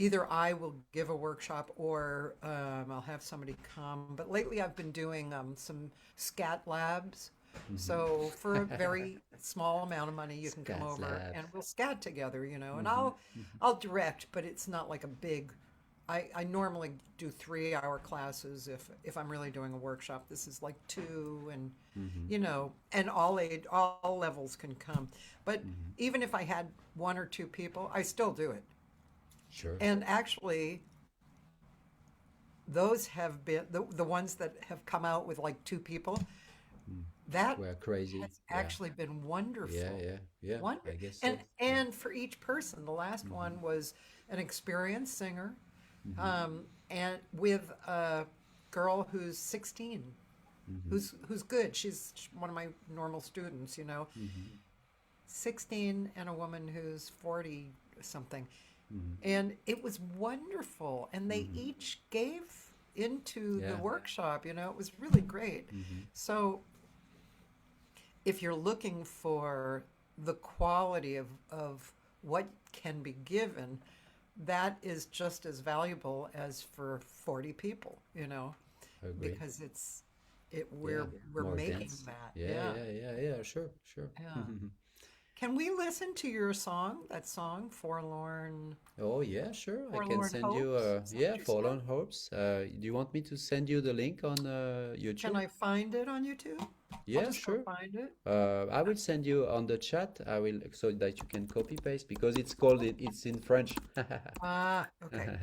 Either I will give a workshop or I'll have somebody come. But lately I've been doing some scat labs. Hmm. So for a very small amount of money, you can come Scat over and labs. we'll scat together, and Hmm. I'll direct, but it's not like a big. I normally do 3 hour classes if I'm really doing a workshop. This is like two, and Hmm. and all levels can come. But Hmm. even if I had one or two people, I still do it. Sure. And actually, those have been the ones that have come out with like two people. Mm. That We're crazy. has Yeah. actually been Yeah. wonderful. Yeah. Yeah. I guess And so. Yeah. and for each person, the last Hmm. one was an experienced singer, Hmm. and with a girl who's 16, Hmm. who's good. She's one of my normal students, Hmm. 16, and a woman who's 40 something. Hmm. And it was wonderful. And they Hmm. each gave into the Yeah. workshop, it was really great. Hmm. So if you're looking for the quality of what can be given, that is just as valuable as for 40 people, Agree. because it Yeah. we're More making dense. that. Yeah. Yeah. Yeah. Yeah. Yeah. Sure. Sure. Yeah. Can we listen to your song, that song, Oh, yeah, sure. I can Forlorn send you, Hopes? Is that yeah, what you said? Fallen Hopes. Do you want me to send you the link on Can YouTube? I find it on YouTube? I'll Yeah, just go sure. find it. I will send you on the chat. I will so that you can copy paste because it's called it's in French. Ah, okay.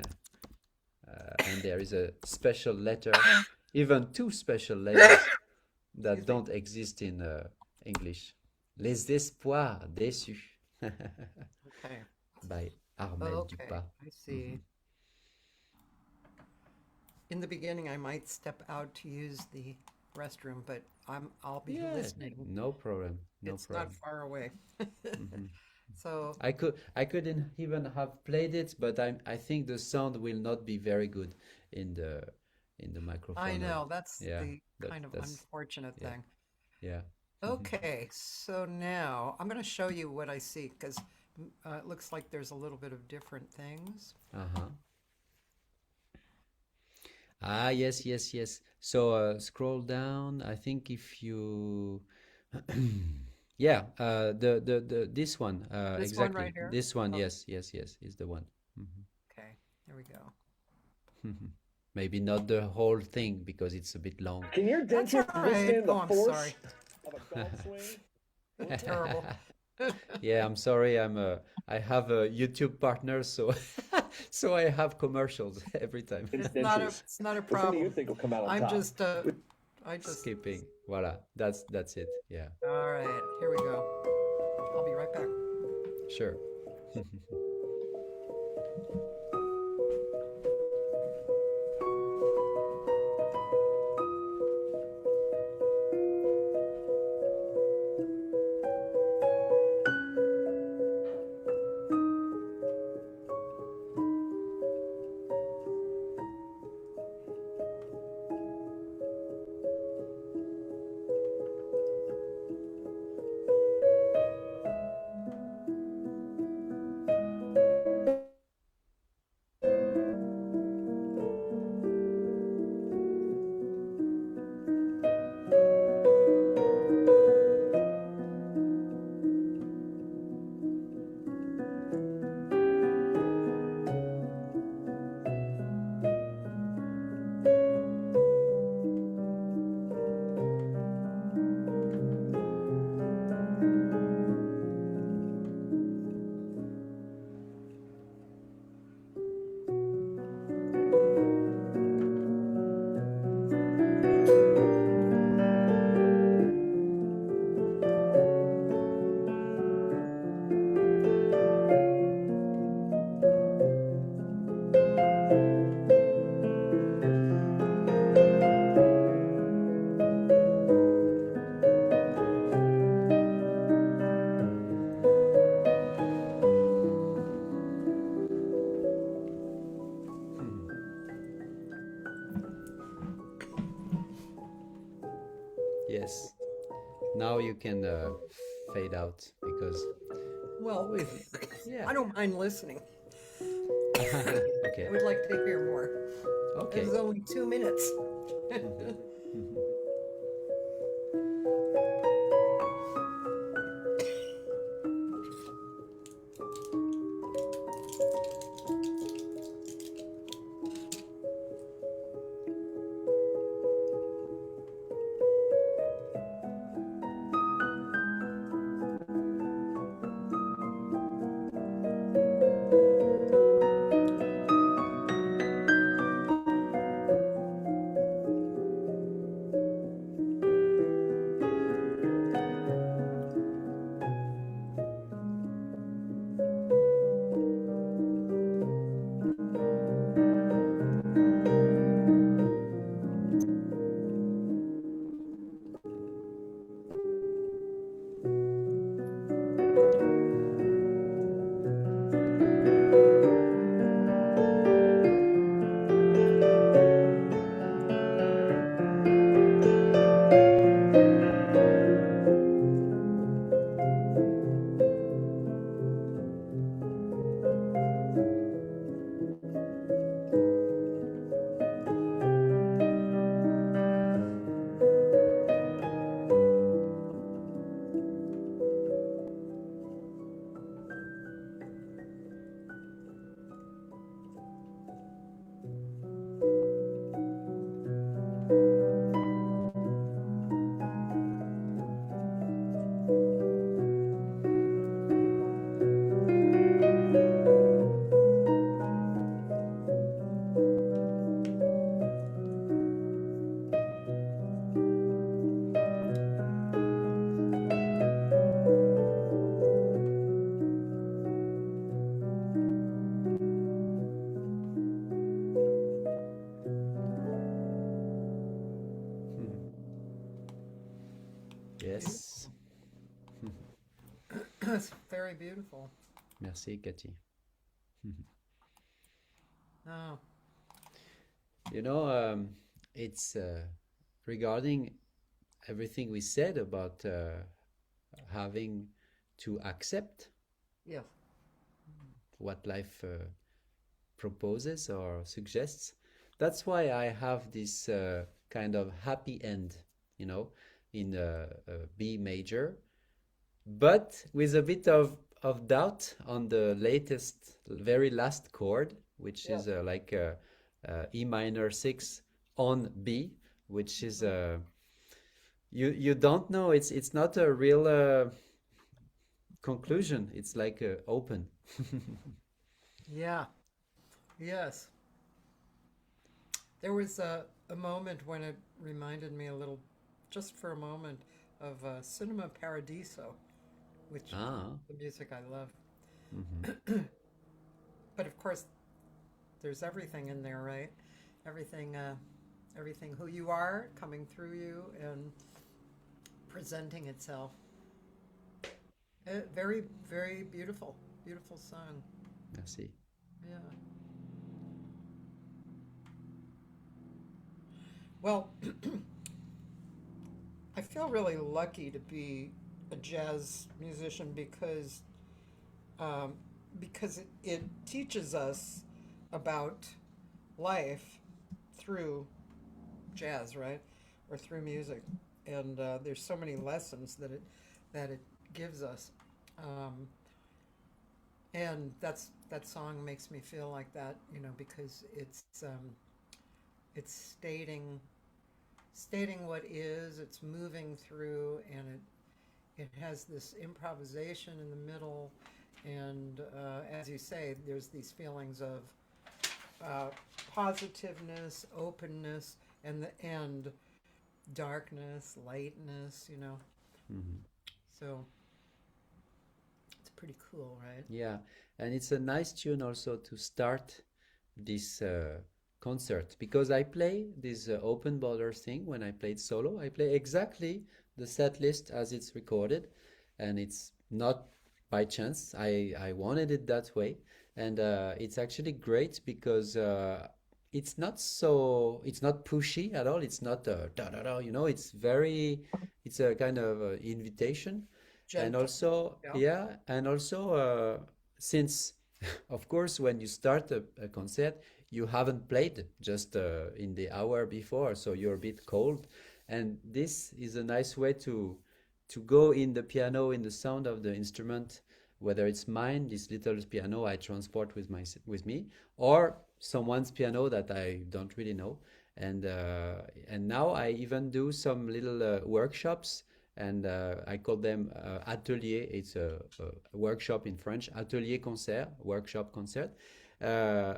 And there is a special letter, even two special letters that Excuse me. don't exist in English. Les espoirs déçus Okay. by Armel Okay. Dupas. I see. In the beginning, I might step out to use the restroom, but I'll be Yeah, listening. no problem, no It's not problem. far away. Mhm. So, I couldn't even have played it, but I think the sound will not be very good in in the microphone. I know, that's Yeah, the kind of that's unfortunate yeah, thing. yeah. Okay, so now I'm going to show you what I see because it looks like there's a little bit of different things. Uh-huh. Ah, yes, yes, yes. So scroll down. I think if you, yeah, the this one, This one right exactly. here? This one, Okay, yes, yes, yes, is the one. okay, there we go. Maybe not the whole thing because it's a bit long. Can your That's all dentist right. withstand the Oh, I'm force sorry. of a golf swing? Terrible. Yeah, I'm sorry. I have a YouTube partner, so so I have commercials every time. Dentures. It's not a Which one do you problem. think will come out on I'm top? just I just Skipping. Voila. That's it. Yeah. all right, here we go. I'll be right back. Sure. Yes. Now you can fade out because Well, with yeah. I don't mind listening. Okay. I would like to hear more. Okay. This is only 2 minutes. Yes. It's very beautiful. Merci, Cathy. Oh, You know, it's regarding everything we said about having to accept Yeah. what life proposes or suggests. That's why I have this kind of happy end, you know, in B major, but with a bit of doubt on the latest, very last chord, which Yeah. is like E minor 6 on B, which is Mhm. you don't know. It's not a real conclusion. It's like open. Yeah. Yes. There was a moment when it reminded me a little, just for a moment, of Cinema Paradiso, which Ah. the music I love. Hmm. But of course, there's everything in there, right? Everything, everything who you are coming through you and presenting itself. Very, very beautiful, beautiful song. Merci. Yeah. Well, I feel really lucky to be a jazz musician um, because it teaches us about life through jazz, right, or through music, and there's so many lessons that it gives us, um, and that song makes me feel like that, because it's stating what is, it's moving through, and it has this improvisation in the middle, and as you say, there's these feelings of uh, positiveness, openness, and darkness, lightness. Hmm. So it's pretty cool, right? Yeah, and it's a nice tune also to start this concert because I play this open border thing when I played solo. I play exactly the set list as it's recorded, and it's not by chance. I wanted it that way, and it's actually great because it's not pushy at all. It's not da da da. It's a kind of invitation, and Gentle. also Yeah. yeah, and also since of course, when you start a concert, you haven't played just in the hour before, so you're a bit cold. And this is a nice way to go in the piano, in the sound of the instrument, whether it's mine, this little piano I transport with me, or someone's piano that I don't really know. And now I even do some little workshops and I call them atelier. It's a workshop in French, atelier concert, workshop concert,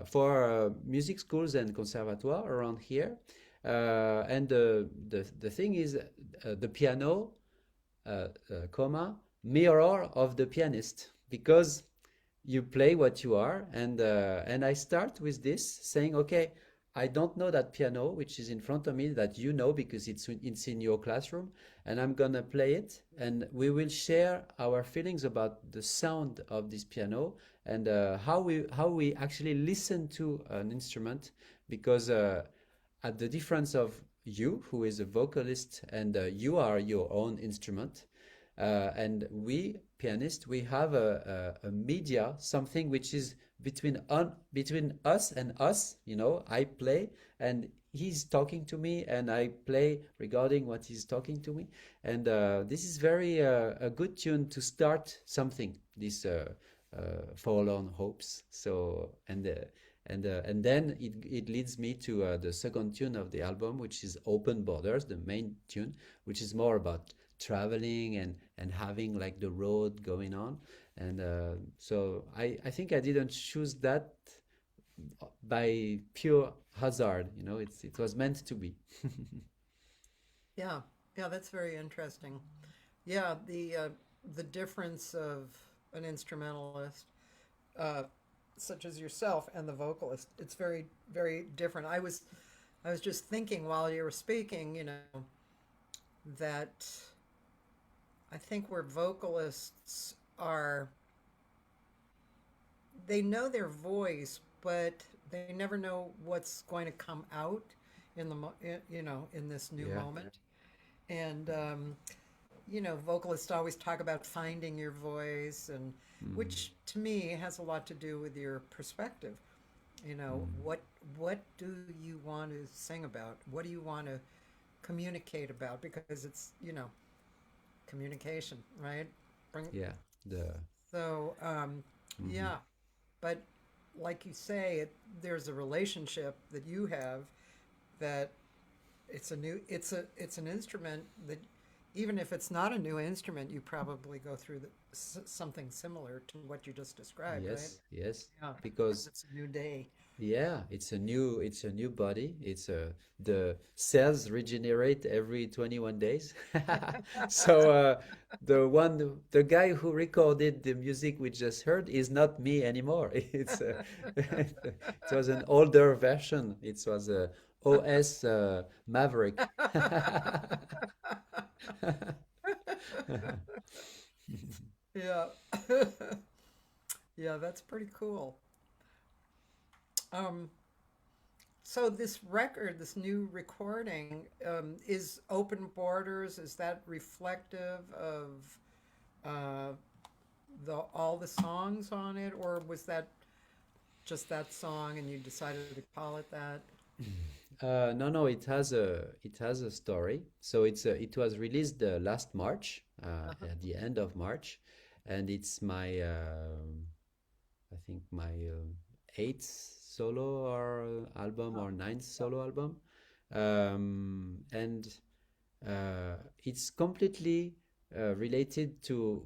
for music schools and conservatoires around here. And the thing is, the piano, mirror of the pianist, because you play what you are, and I start with this saying, okay, I don't know that piano which is in front of me that you know because it's in your classroom, and I'm gonna play it, and we will share our feelings about the sound of this piano and how we actually listen to an instrument, because at the difference of you, who is a vocalist, and you are your own instrument, and we pianists, we have a media, something which is between us and us. I play and he's talking to me, and I play regarding what he's talking to me. And this is very a good tune to start something. This forlorn hopes. So and then it leads me to the second tune of the album, which is Open Borders, the main tune, which is more about traveling and having like the road going on. And so I think I didn't choose that by pure hazard. It was meant to be. Yeah. Yeah, that's very interesting. Yeah, the difference of an instrumentalist, uh, such as yourself, and the vocalist, it's very, very different. I was just thinking while you were speaking, that I think where vocalists are, they know their voice, but they never know what's going to come out in in this new Yeah. moment. And vocalists always talk about finding your voice, and Mm, which to me has a lot to do with your perspective. mm. What do you want to sing about? What do you want to communicate about? Because it's, communication, right? Bring Yeah. The so mhm. yeah, but like you say, there's a relationship that you have that it's an instrument that even if it's not a new instrument, you probably go through something similar to what you just described, right? Yes, yes. Yeah, because Because it's a new day. yeah, it's a new body. It's a the cells regenerate every 21 days. So the guy who recorded the music we just heard is not me anymore. It's it was an older version. It was a OS Maverick. Yeah. Yeah, that's pretty cool. Um, so this record, this new recording, is Open Borders. Is that reflective of uh, the all the songs on it, or was that just that song and you decided to call it that? No, no, it has a story. So it was released last March, Uh-huh. at the end of March, and it's my I think my eighth solo or album Oh, or ninth yeah. solo album, and it's completely related to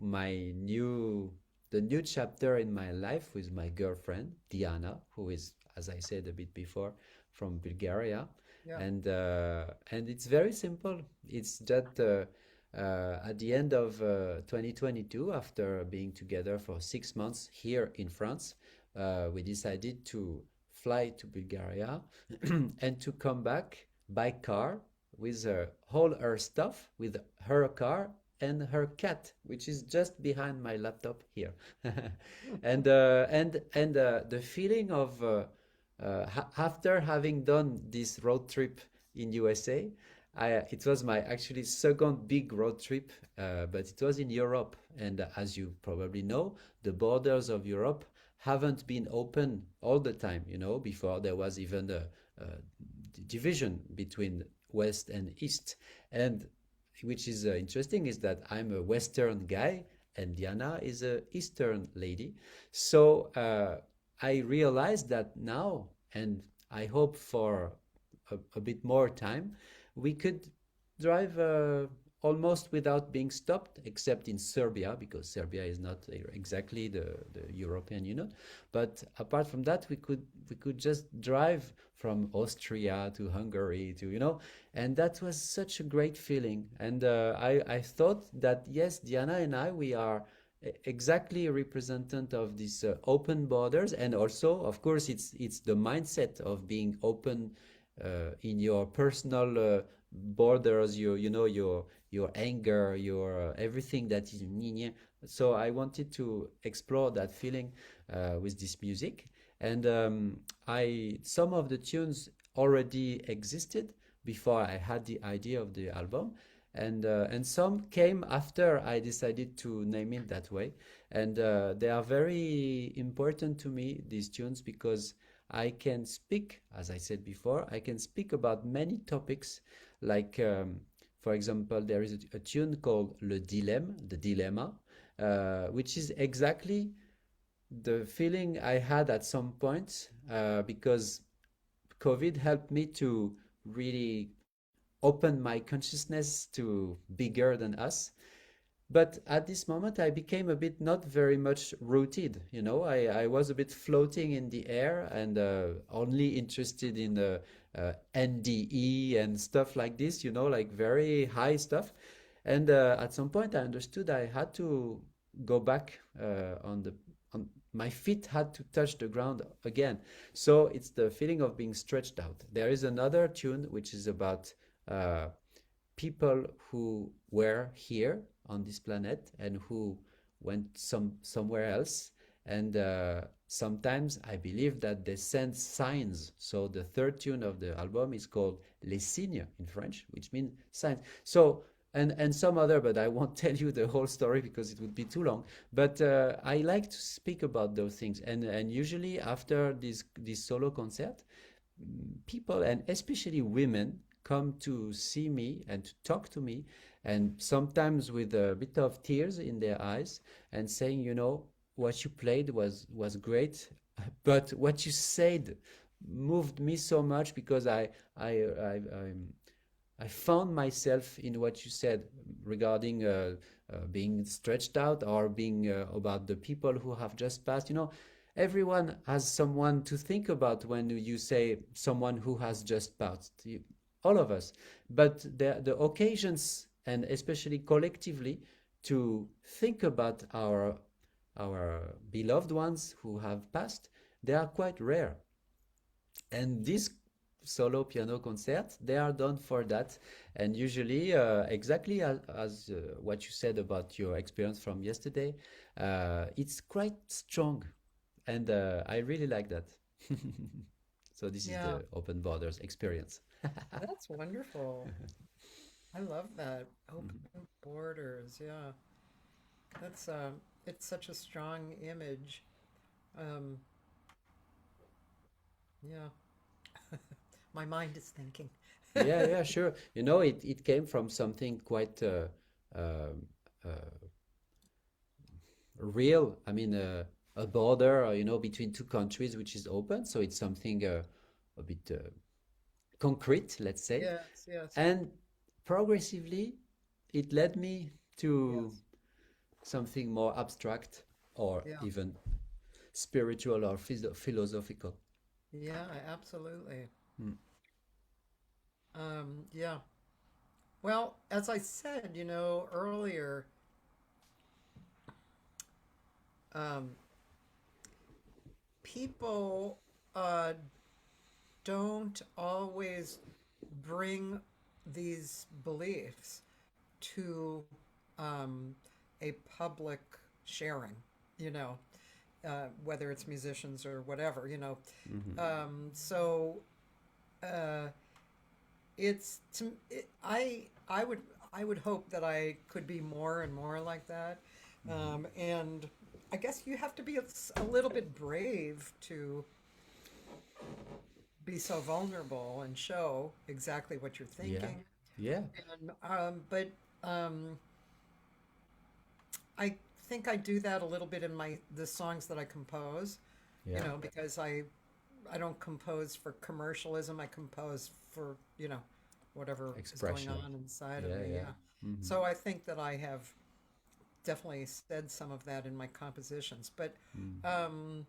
the new chapter in my life with my girlfriend Diana, who is, as I said a bit before, from Bulgaria, Yeah. and it's very simple. It's that at the end of 2022, after being together for 6 months here in France, we decided to fly to Bulgaria and to come back by car with all her stuff, with her car and her cat, which is just behind my laptop here. And the feeling of after having done this road trip in USA, it was my actually second big road trip, but it was in Europe. And as you probably know, the borders of Europe haven't been open all the time. You know, before there was even a division between West and East. And which is interesting is that I'm a Western guy and Diana is a Eastern lady. So I realized that now, and I hope for a bit more time, we could drive almost without being stopped, except in Serbia, because Serbia is not exactly the European Union. But apart from that, we could just drive from Austria to Hungary to, and that was such a great feeling. And I thought that yes, Diana and I, we are exactly a representative of these open borders, and also, of course, it's the mindset of being open in your personal borders, your anger, your everything that is. So I wanted to explore that feeling with this music, and I some of the tunes already existed before I had the idea of the album, and some came after I decided to name it that way. And they are very important to me, these tunes, because I can speak, as I said before, I can speak about many topics. Like, for example, there is a tune called Le Dilemme, the dilemma, which is exactly the feeling I had at some point, because COVID helped me to really open my consciousness to bigger than us. But at this moment, I became a bit not very much rooted. I was a bit floating in the air and only interested in the NDE and stuff like this, like very high stuff. And at some point, I understood I had to go back on my feet had to touch the ground again. So it's the feeling of being stretched out. There is another tune which is about uh, people who were here on this planet and who went somewhere else, And sometimes I believe that they send signs. So the third tune of the album is called Les Signes in French, which means signs. So and some other, but I won't tell you the whole story because it would be too long. But I like to speak about those things, and usually after this solo concert, people and especially women come to see me and to talk to me, and sometimes with a bit of tears in their eyes, and saying, what you played was great, but what you said moved me so much because I found myself in what you said regarding being stretched out, or being about the people who have just passed. Everyone has someone to think about when you say someone who has just passed. All of us. But the occasions, and especially collectively, to think about our beloved ones who have passed, they are quite rare. And these solo piano concerts, they are done for that. And usually, exactly as what you said about your experience from yesterday, it's quite strong. And I really like that. So this is Yeah, the Open Borders experience. that's wonderful. I love that. Open borders. Yeah. That's it's such a strong image. Um, yeah. My mind is thinking. Yeah, yeah, sure. It came from something quite um uh, real. I mean, a border, between two countries, which is open. So it's something a bit concrete, let's say. Yes, yes, And progressively, it led me to yes. something more abstract, or Yeah. even spiritual, or philosophical. Yeah, absolutely. Mm. Yeah. Well, as I said, earlier, um, people uh, don't always bring these beliefs to um, a public sharing, you know, whether it's musicians or whatever. Mhm. So uh, I would hope that I could be more and more like that, Mhm. and I guess you have to be a little bit brave to be so vulnerable and show exactly what you're Yeah, thinking. yeah, But um, I think I do that a little bit in the songs that I compose, yeah. because I don't compose for commercialism. I compose for, whatever is going Expression. on inside of Yeah, me. yeah. Yeah. Hmm. So I think that I have definitely said some of that in my compositions, Mm. um,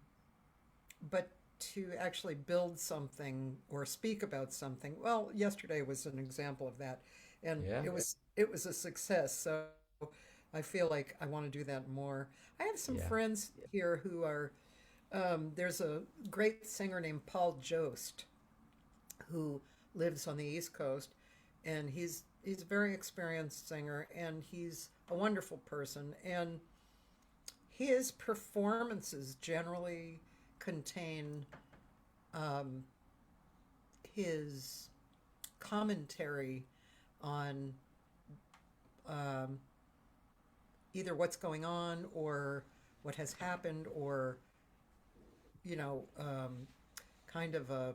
but to actually build something or speak about something, well, yesterday was an example of that, and Yeah. it was a success. So I feel like I want to do that more. I have some Yeah. friends here who are there's a great singer named Paul Jost who lives on the East Coast, and he's a very experienced singer, and he's a wonderful person, and his performances generally contain um, his commentary on um, either what's going on or what has happened, or you know um, kind of a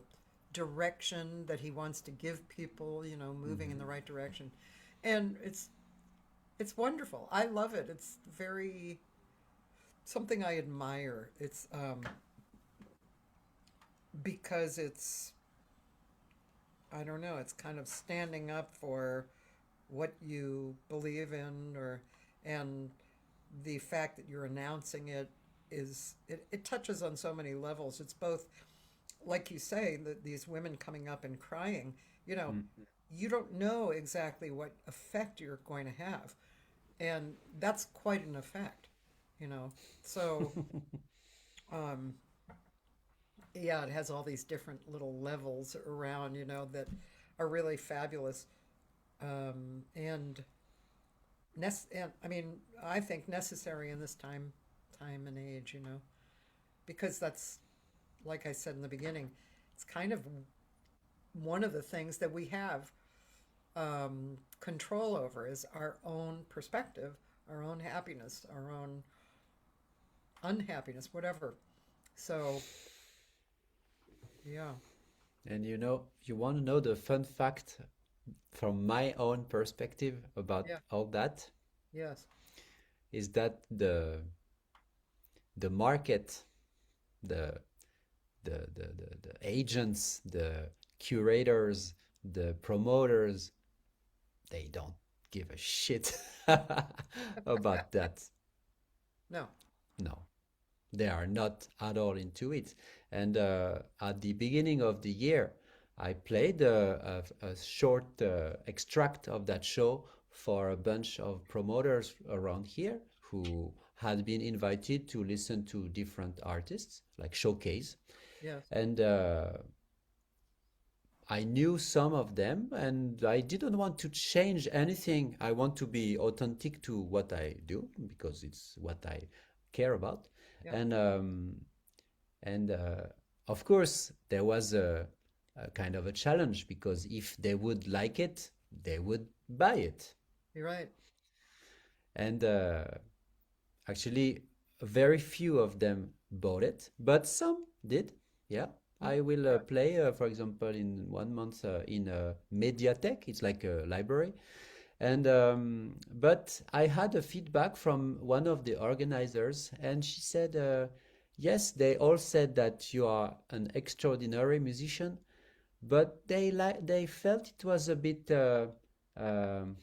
direction that he wants to give people, moving in Hmm. the right direction. And it's wonderful. I love it. It's very something I admire. It's because it's, I don't know, it's kind of standing up for what you believe in, or and the fact that you're announcing it touches on so many levels. It's both, like you say, that these women coming up and crying, you know, Mm. you don't know exactly what effect you're going to have. And that's quite an effect, you know. So, um, yeah, it has all these different little levels around, that are really fabulous. And I mean, I think necessary in this time and age. because that's, like I said in the beginning, it's kind of one of the things that we have control over is our own perspective, our own happiness, our own unhappiness, whatever. So, yeah, And you want to know the fun fact from my own perspective about yeah, all that yes, is that the market, the the agents, the curators, the promoters, they don't give a shit about that. no, No, they are not at all into it. And at the beginning of the year, I played a short extract of that show for a bunch of promoters around here who had been invited to listen to different artists, like showcase. yes, And I knew some of them, and I didn't want to change anything. I want to be authentic to what I do because it's what I care about. yeah, And and of course, there was a kind of a challenge because if they would like it, they would buy it. you're right. And actually, very few of them bought it, but some did. Yeah. Mm, I will yeah, play, for example, in 1 month in a Mediatek. It's like a library. And but I had a feedback from one of the organizers, and she said, yes, they all said that you are an extraordinary musician, but they felt it was a bit um,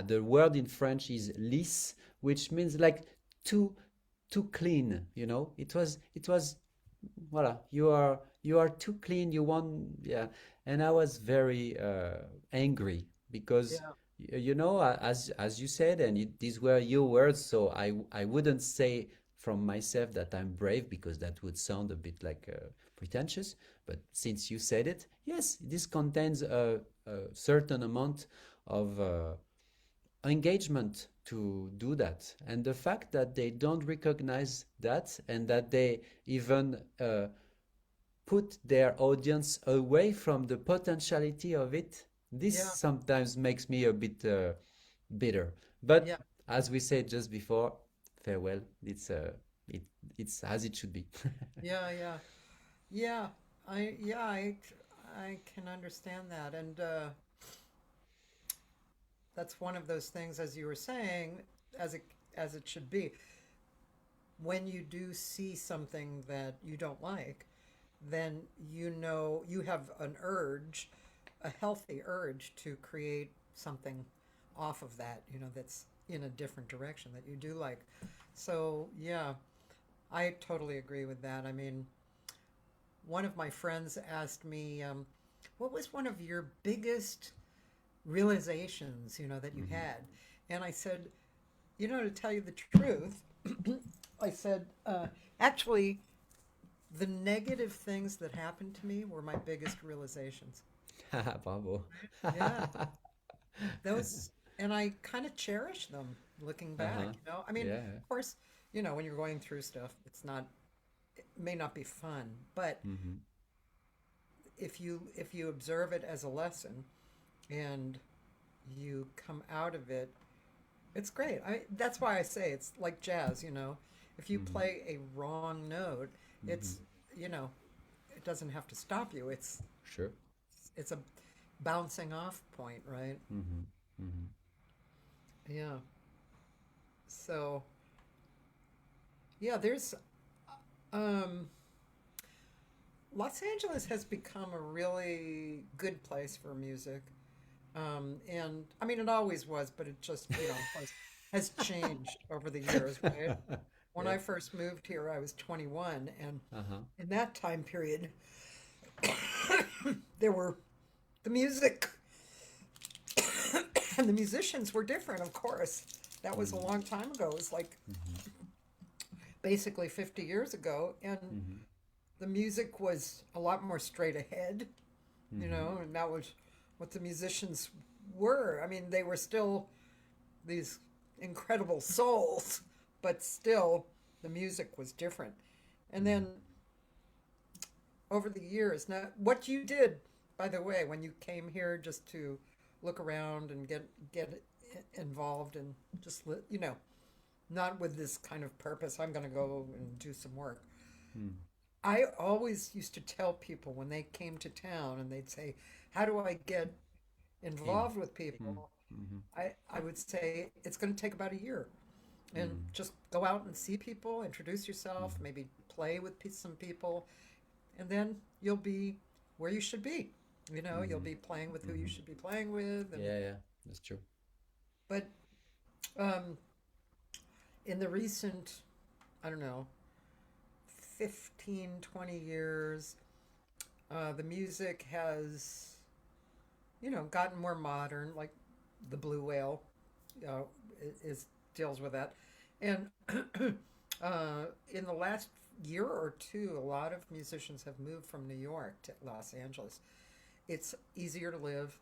the word in French is lisse, which means like too too clean. It was voila, you are too clean, you want, yeah. And I was very angry because yeah, as you said, and these were your words, so I wouldn't say from myself that I'm brave because that would sound a bit like pretentious, but since you said it, yes, this contains a certain amount of engagement to do that. And the fact that they don't recognize that and that they even put their audience away from the potentiality of it, this yeah, sometimes makes me a bit bitter. But yeah, as we said just before, farewell. It, it's as it should be. yeah, yeah, yeah. I can understand that, and that's one of those things, as you were saying, as it should be. When you do see something that you don't like, then you know you have an urge, a healthy urge to create something off of that, that's in a different direction that you do like. So, yeah, I totally agree with that. I mean, one of my friends asked me, what was one of your biggest realizations, that you Mhm. had? And I said, to tell you the truth, I said, actually, the negative things that happened to me were my biggest realizations. Bravo. Yeah, those, and I kind of cherish them looking back, Uh-huh. I mean, Yeah. of course, when you're going through stuff, it may not be fun, but Hmm. if you observe it as a lesson and you come out of it, it's great. That's why I say it's like jazz, if you Hmm. play a wrong note, Hmm. it's, you know, it doesn't have to stop you. Sure. It's a bouncing off point, right? Hmm. Hmm. Yeah. So, yeah, there's um Los Angeles has become a really good place for music. And I mean, it always was, but it just, has changed over the years, right? When Yeah. I first moved here, I was 21, and Uh-huh. in that time period, there were the music and the musicians were different, of course. That was a Hmm. long time ago. It was like Hmm. basically 50 years ago, and Hmm. the music was a lot more straight ahead, Hmm. and that was what the musicians were. I mean, they were still these incredible souls, but still the music was different. And then over the years, now what you did, by the way, when you came here just to look around and get involved and just not with this kind of purpose, I'm going to go and do some work. Mm. I always used to tell people when they came to town and they'd say, "How do I get In. involved with Mm. people?" Mhm. I would say it's going to take about a year. And Mm. just go out and see people, introduce yourself, Mhm. maybe play with some people, and then you'll be where you should be. You'll Mhm. be playing with who you Mhm. should be playing with. And Yeah, yeah, that's true. but um, in the recent, I don't know, 15, 20 years, the music has, gotten more modern, like the Blue Whale, is deals with that. And in the last year or two, a lot of musicians have moved from New York to Los Angeles. It's easier to live,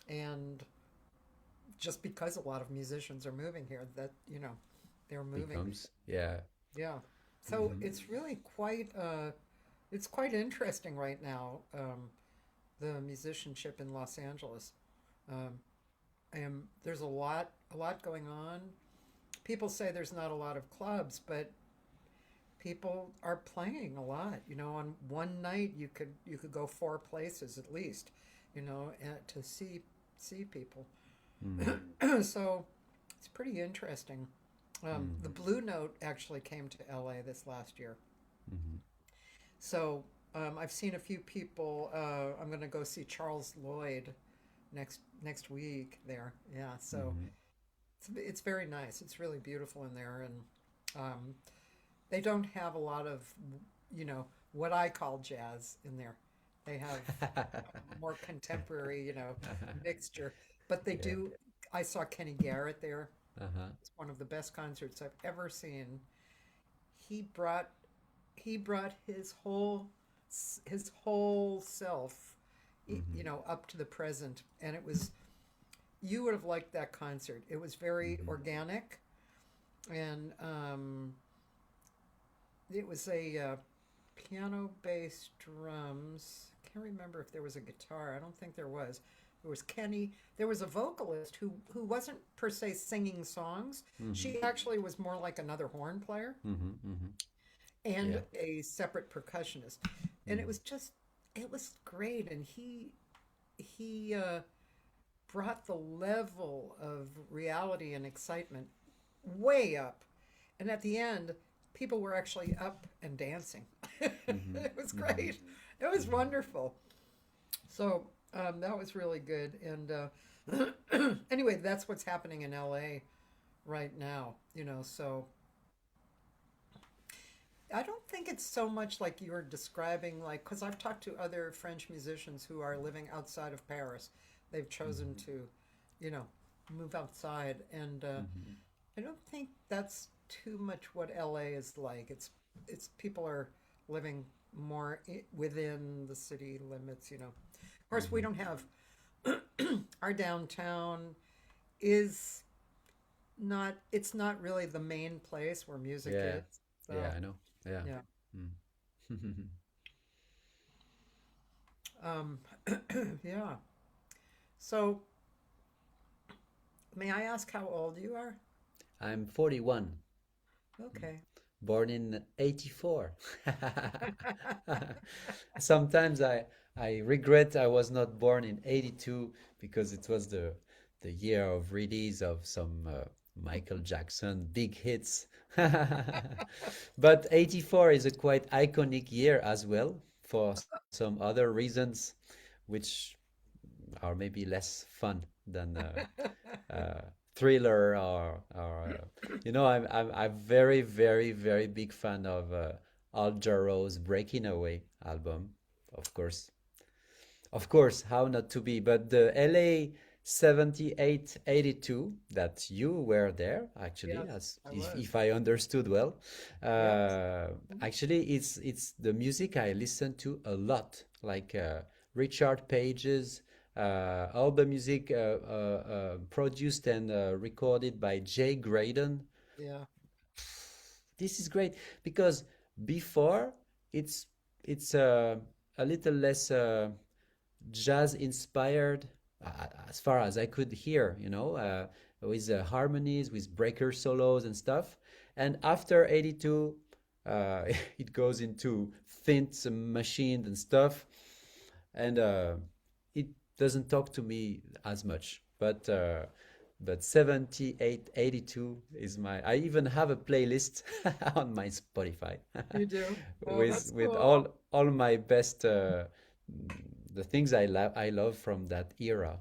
and just because a lot of musicians are moving here, that they're moving. Becomes, yeah. Yeah. So Mhm. it's really it's quite interesting right now, the musicianship in Los Angeles. Um, and there's a lot going on. People say there's not a lot of clubs, but people are playing a lot. On one night you could go four places at least, to see people. Mhm. So it's pretty interesting. The Mhm. Blue Note actually came to LA this last year. Mhm. So I've seen a few people. I'm going to go see Charles Lloyd next week there. Yeah, so Mhm. it's very nice. It's really beautiful in there, and um, they don't have a lot of, what I call jazz in there. They have more contemporary, mixture. But they Yeah. do. I saw Kenny Garrett there. Uh-huh. It's one of the best concerts I've ever seen. He brought he brought his whole self, Mhm. up to the present, and you would have liked that concert. It was very Mhm. organic, and it was a piano bass drums. Can't remember if there was a guitar. I don't think there was. There was Kenny. There was a vocalist who wasn't per se singing songs. Mhm. She actually was more like another horn player Mhm. Mhm. and Yeah. a separate percussionist. And Mm. it was great. And he brought the level of reality and excitement way up. And at the end, people were actually up and dancing. Mhm. It was Mhm. great. It was Mhm. wonderful. So that was really good. And anyway, that's what's happening in LA right now. So I don't think it's so much like you were describing, like, because I've talked to other French musicians who are living outside of Paris. They've chosen Mhm. to, you know, move outside. And Mhm. I don't think that's too much what LA is like. It's people are living more within the city limits. Of course, we Mhm. don't have our downtown is not. It's not really the main place where music Yeah. is. Yeah, So I know. Yeah. yeah. Mm. Um, yeah. So may I ask how old you are? I'm 41, Okay. born in 84. Sometimes I regret I was not born in 82 because it was the year of release of some Michael Jackson big hits. But 84 is a quite iconic year as well for some other reasons, which are maybe less fun than Thriller or I'm very very big fan of Al Jarreau's Breaking Away album, of course. Of course, how not to be? But the LA 78 82 that you were there actually, Yes, as I if was. I understood well, Yes. actually it's the music I listen to a lot, like Richard Page's all the music produced and recorded by Jay Graydon. Yeah. This is great because Before, it's it's a little less jazz inspired, as far as I could hear, with harmonies, with breaker solos and stuff. And after 82, it goes into synths and machines and stuff, and it doesn't talk to me as much. But 78, 82 is my. I even have a playlist on my Spotify You do? Oh, with that's with cool. all my best the things I love from that era.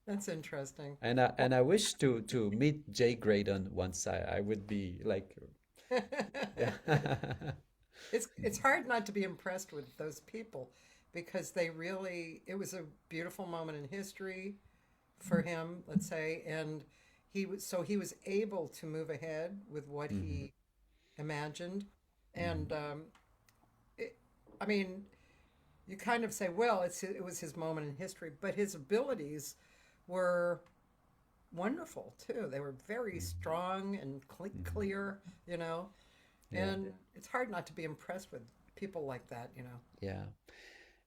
That's interesting. And I wish to meet Jay Graydon once. I would be like, yeah. It's hard not to be impressed with those people because they really it was a beautiful moment in history for him, let's say, and he was able to move ahead with what Mhm, he imagined, and mhm, it, I mean, you kind of say, well, it was his moment in history, but his abilities were wonderful too. They were very mhm, strong and mhm. clear, you know, Yeah, and it's hard not to be impressed with people like that, you know. yeah.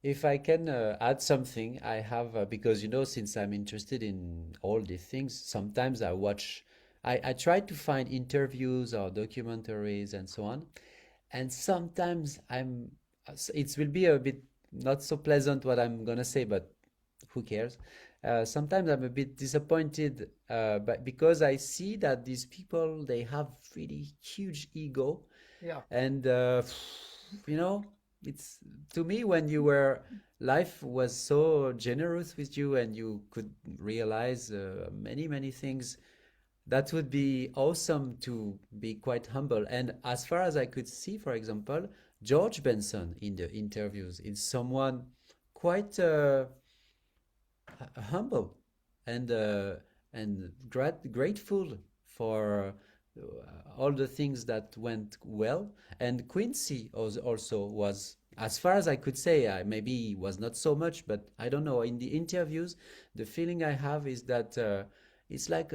If I can add something, I have because since I'm interested in all these things, sometimes I try to find interviews or documentaries and so on, and sometimes it will be a bit not so pleasant what I'm gonna say, but who cares? Sometimes I'm a bit disappointed, but because I see that these people they have really huge ego, Yeah. and you know it's to me when you were life was so generous with you and you could realize many things, that would be awesome to be quite humble. And as far as I could see, for example, George Benson in the interviews is someone quite humble and grateful for all the things that went well. And Quincy also was, as far as I could say, maybe was not so much, but I don't know. In the interviews, the feeling I have is that it's like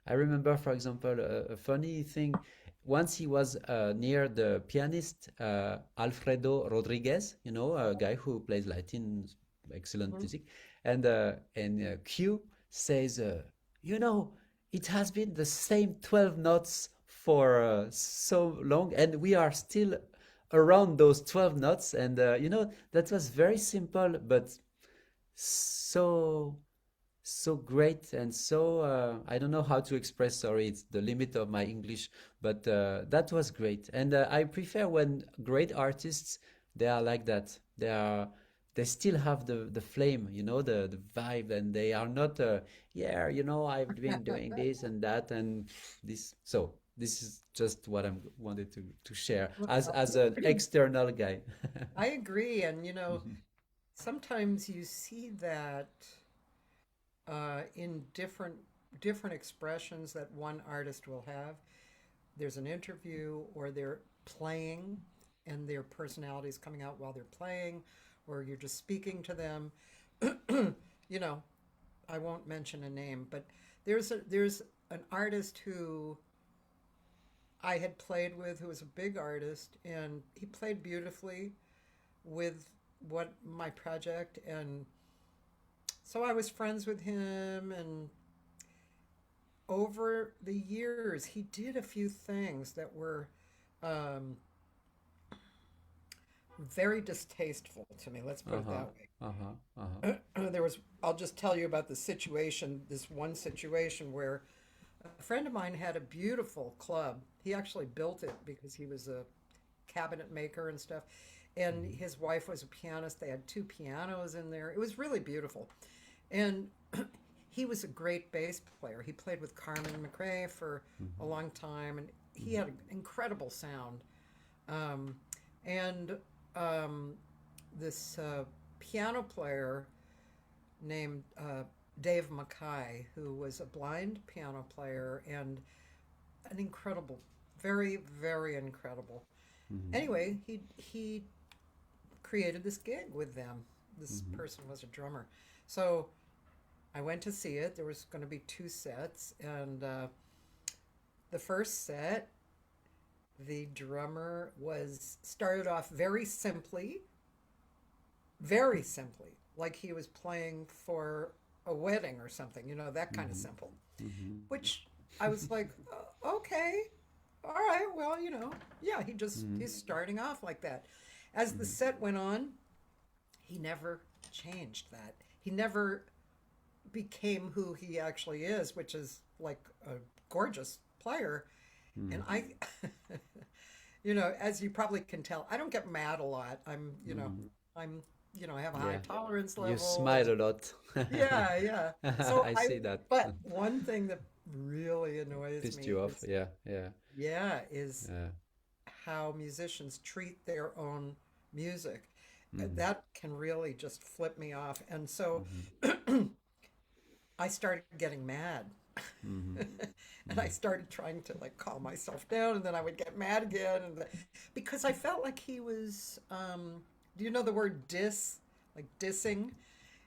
I remember, for example, a funny thing. Once he was near the pianist Alfredo Rodriguez, a guy who plays Latin, excellent Mhm. music, and Q says, you know, it has been the same 12 notes for so long, and we are still around those 12 notes. And that was very simple, but so so great and so I don't know how to express. Sorry, it's the limit of my English, but that was great. And I prefer when great artists they are like that. They still have the flame, the vibe, and they are not yeah, I've been doing this and that and this. So this is just what I wanted to share as an external guy. I agree. And, Mhm, sometimes you see that in different expressions that one artist will have. There's an interview, or they're playing, and their personality is coming out while they're playing, or you're just speaking to them. you know, I won't mention a name, but there's an artist who I had played with, who was a big artist, and he played beautifully with what my project, and so I was friends with him, and over the years he did a few things that were um, very distasteful to me. Let's put it uh-huh, that uh-huh, uh-huh. way. There was, I'll just tell you about the situation, this one situation where a friend of mine had a beautiful club. He actually built it because he was a cabinet maker and stuff. And Mhm, his wife was a pianist. They had two pianos in there. It was really beautiful. And he was a great bass player. He played with Carmen McRae for a mhm, long time, and he mhm, had an incredible sound. Um, and um, this piano player named Dave Mackay, who was a blind piano player and an incredible, very, very incredible. mhm, Anyway, he created this gig with them. This mhm, person was a drummer. So I went to see it. There was going to be two sets, and the first set, the drummer was started off very simply, like he was playing for a wedding or something, that kind of Mm-hmm. simple. Mm-hmm. Which I was like, okay, all right, well, yeah, he's starting off like that. As the Mm-hmm. set went on, he never changed that. He never became who he actually is, which is like a gorgeous player. And I, as you probably can tell, I don't get mad a lot. Mm-hmm. I'm, I have a high Yeah. tolerance You level. smile a lot. Yeah, yeah. So I see that. but one thing that really annoys Pissed me you off. is, Yeah, yeah, yeah, is yeah. how musicians treat their own music. Mm-hmm. That can really just flip me off. And so Mm-hmm. I started getting mad. Mm-hmm. And I started trying to like calm myself down, and then I would get mad again, because I felt like he was, do you know the word like dissing?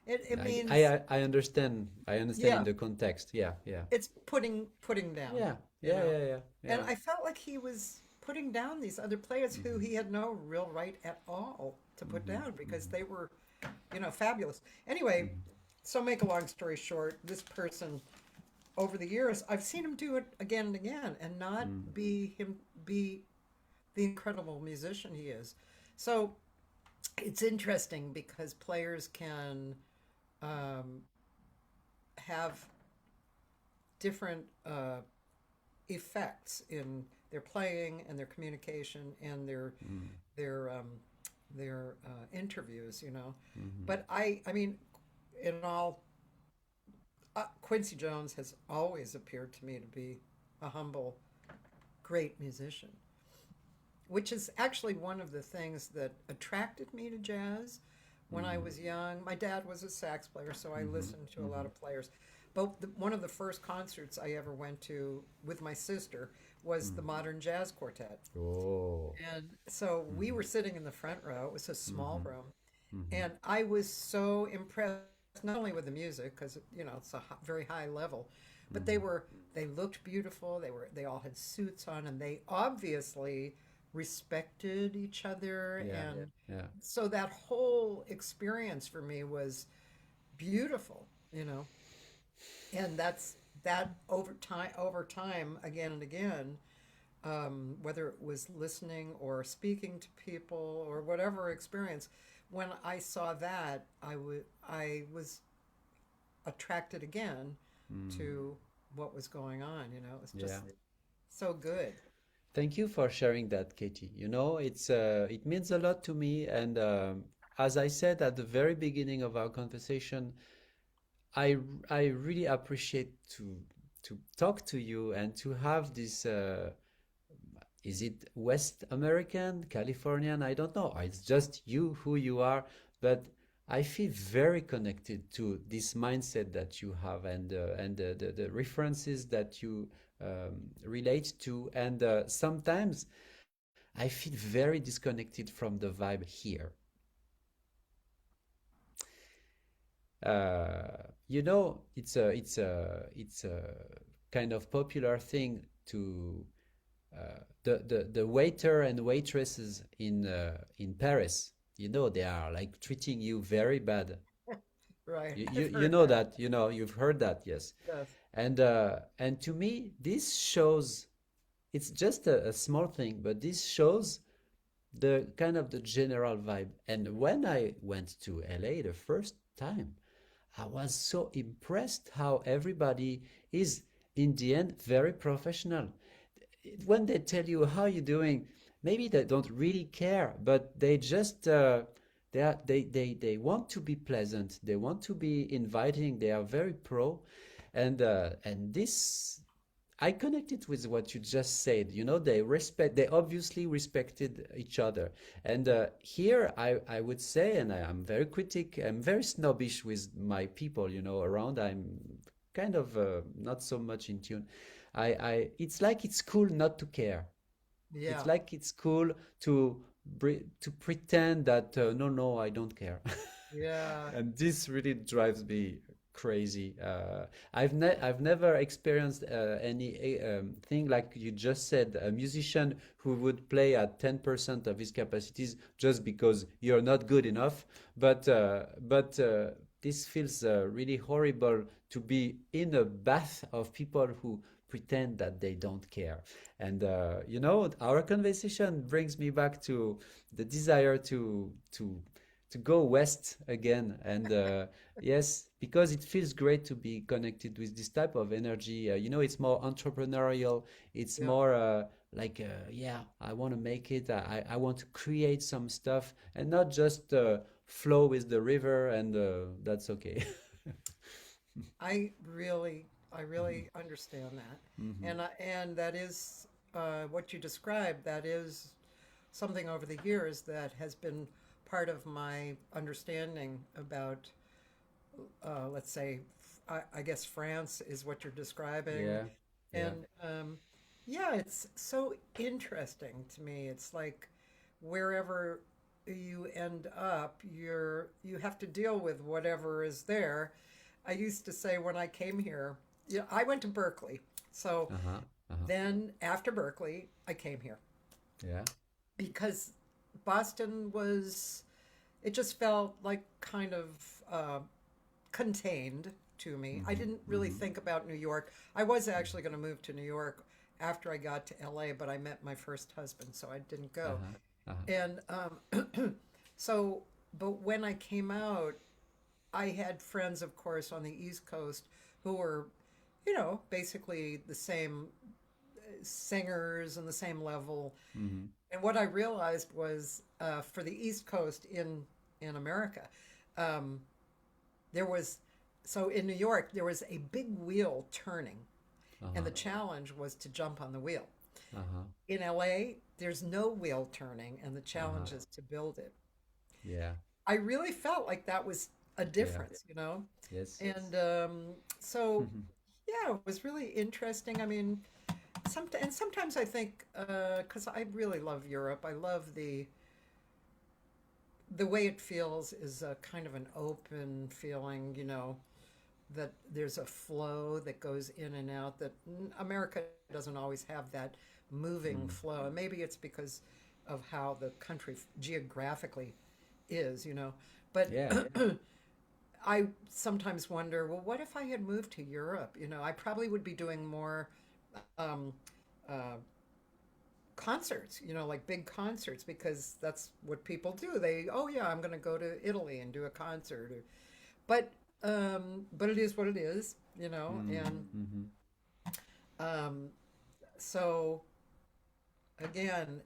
It I, means, I I understand. I understand in yeah, the context. Yeah, yeah, it's putting down, yeah, you yeah, know. yeah, yeah, And yeah. I felt like he was putting down these other players who Mm-hmm. he had no real right at all to put Mm-hmm. down because Mm-hmm. they were, fabulous. Anyway, Mm-hmm. so make a long story short, this person over the years, I've seen him do it again and again and not Mm-hmm. be the incredible musician he is. So it's interesting because players can um, have different effects in their playing and their communication and their interviews, Mm-hmm. But I mean, in all, Quincy Jones has always appeared to me to be a humble, great musician, which is actually one of the things that attracted me to jazz when I Mm-hmm. was young. My dad was a sax player, so I Mm-hmm. listened to a lot Mm-hmm. of players. But one of the first concerts I ever went to with my sister was the Modern Jazz Quartet. Oh. And so we Mm-hmm. were sitting in the front row. It was a small Mm-hmm. room. Mm-hmm. And I was so impressed, not only with the music, because, it's a very high level, but Mm-hmm. they looked beautiful. They all had suits on, and they obviously respected each other. Yeah, And yeah. so that whole experience for me was beautiful. And that over time, again and again, whether it was listening or speaking to people or whatever experience, when I saw that, I was attracted again Mm. to what was going on. It was Yeah. just so good. Thank you for sharing that, Katie. It means a lot to me. And as I said at the very beginning of our conversation, I I really appreciate to talk to you and to have this. Is it West American, Californian? I don't know. It's just you who you are, but I feel very connected to this mindset that you have and the references that you relate to. And sometimes I feel very disconnected from the vibe here. It's a kind of popular thing to the waiter and waitresses in Paris. They are like treating you very bad. Right. You, you I've you heard know that. that, you've heard that, yes. Yes. And to me, this shows it's just a small thing, but this shows the kind of the general vibe. And when I went to LA the first time, I was so impressed how everybody is in the end very professional. When they tell you how you doing, maybe they don't really care, but they just they want to be pleasant. They want to be inviting. They are very pro, and this I connected with what you just said. They obviously respected each other. And here I would say, and I'm very I'm very snobbish with my people, around. I'm kind of not so much in tune. It's like it's cool not to care. It's Yeah. like it's cool to to pretend that no, no, I don't care. Yeah. And this really drives me crazy. I've never experienced any thing like you just said, a musician who would play at 10% of his capacities just because you're not good enough. But this feels really horrible to be in a bath of people who pretend that they don't care. And our conversation brings me back to the desire to go west again. And yes, because it feels great to be connected with this type of energy. It's more entrepreneurial. It's Yeah. more like, yeah, I want to make it. I want to create some stuff and not just flow with the river, and that's okay. I really understand that, and that is what you described. That is something over the years that has been part of my understanding about, let's say, I guess France is what you're describing, Yeah, yeah. and yeah, it's so interesting to me. It's like wherever you end up, you have to deal with whatever is there. I used to say when I came here, yeah, I went to Berkeley. So Uh-huh. Uh-huh. then after Berkeley, I came here Yeah. because Boston was, it just felt like kind of uh, contained to me. I Mm-hmm. didn't really Mm-hmm. think about New York. I was actually going to move to New York after I got to LA, but I met my first husband, so I didn't go. Uh-huh. Uh-huh. And so, but when I came out, I had friends, of course, on the East Coast who were, basically the same singers and the same level. Mm-hmm. And what I realized was for the East Coast in America, um, there was so in New York there was a big wheel turning, and Uh-huh. the challenge was to jump on the wheel. Uh-huh. In LA, there's no wheel turning, and the Uh-huh. challenge is to build it. Yeah. I really felt like that was a Yeah. difference. Yes. And so, yeah, it was really interesting. I mean, sometimes I think, because I really love Europe, I love the way it feels is a kind of an open feeling, that there's a flow that goes in and out that America doesn't always have that moving Mm. flow. And maybe it's because of how the country geographically is. But Yeah. I sometimes wonder, well, what if I had moved to Europe? I probably would be doing more um, uh, concerts, like big concerts, because that's what people do. Oh yeah, I'm going to go to Italy and do a concert. But but it is what it is. Mm. And Mm-hmm. um, so again,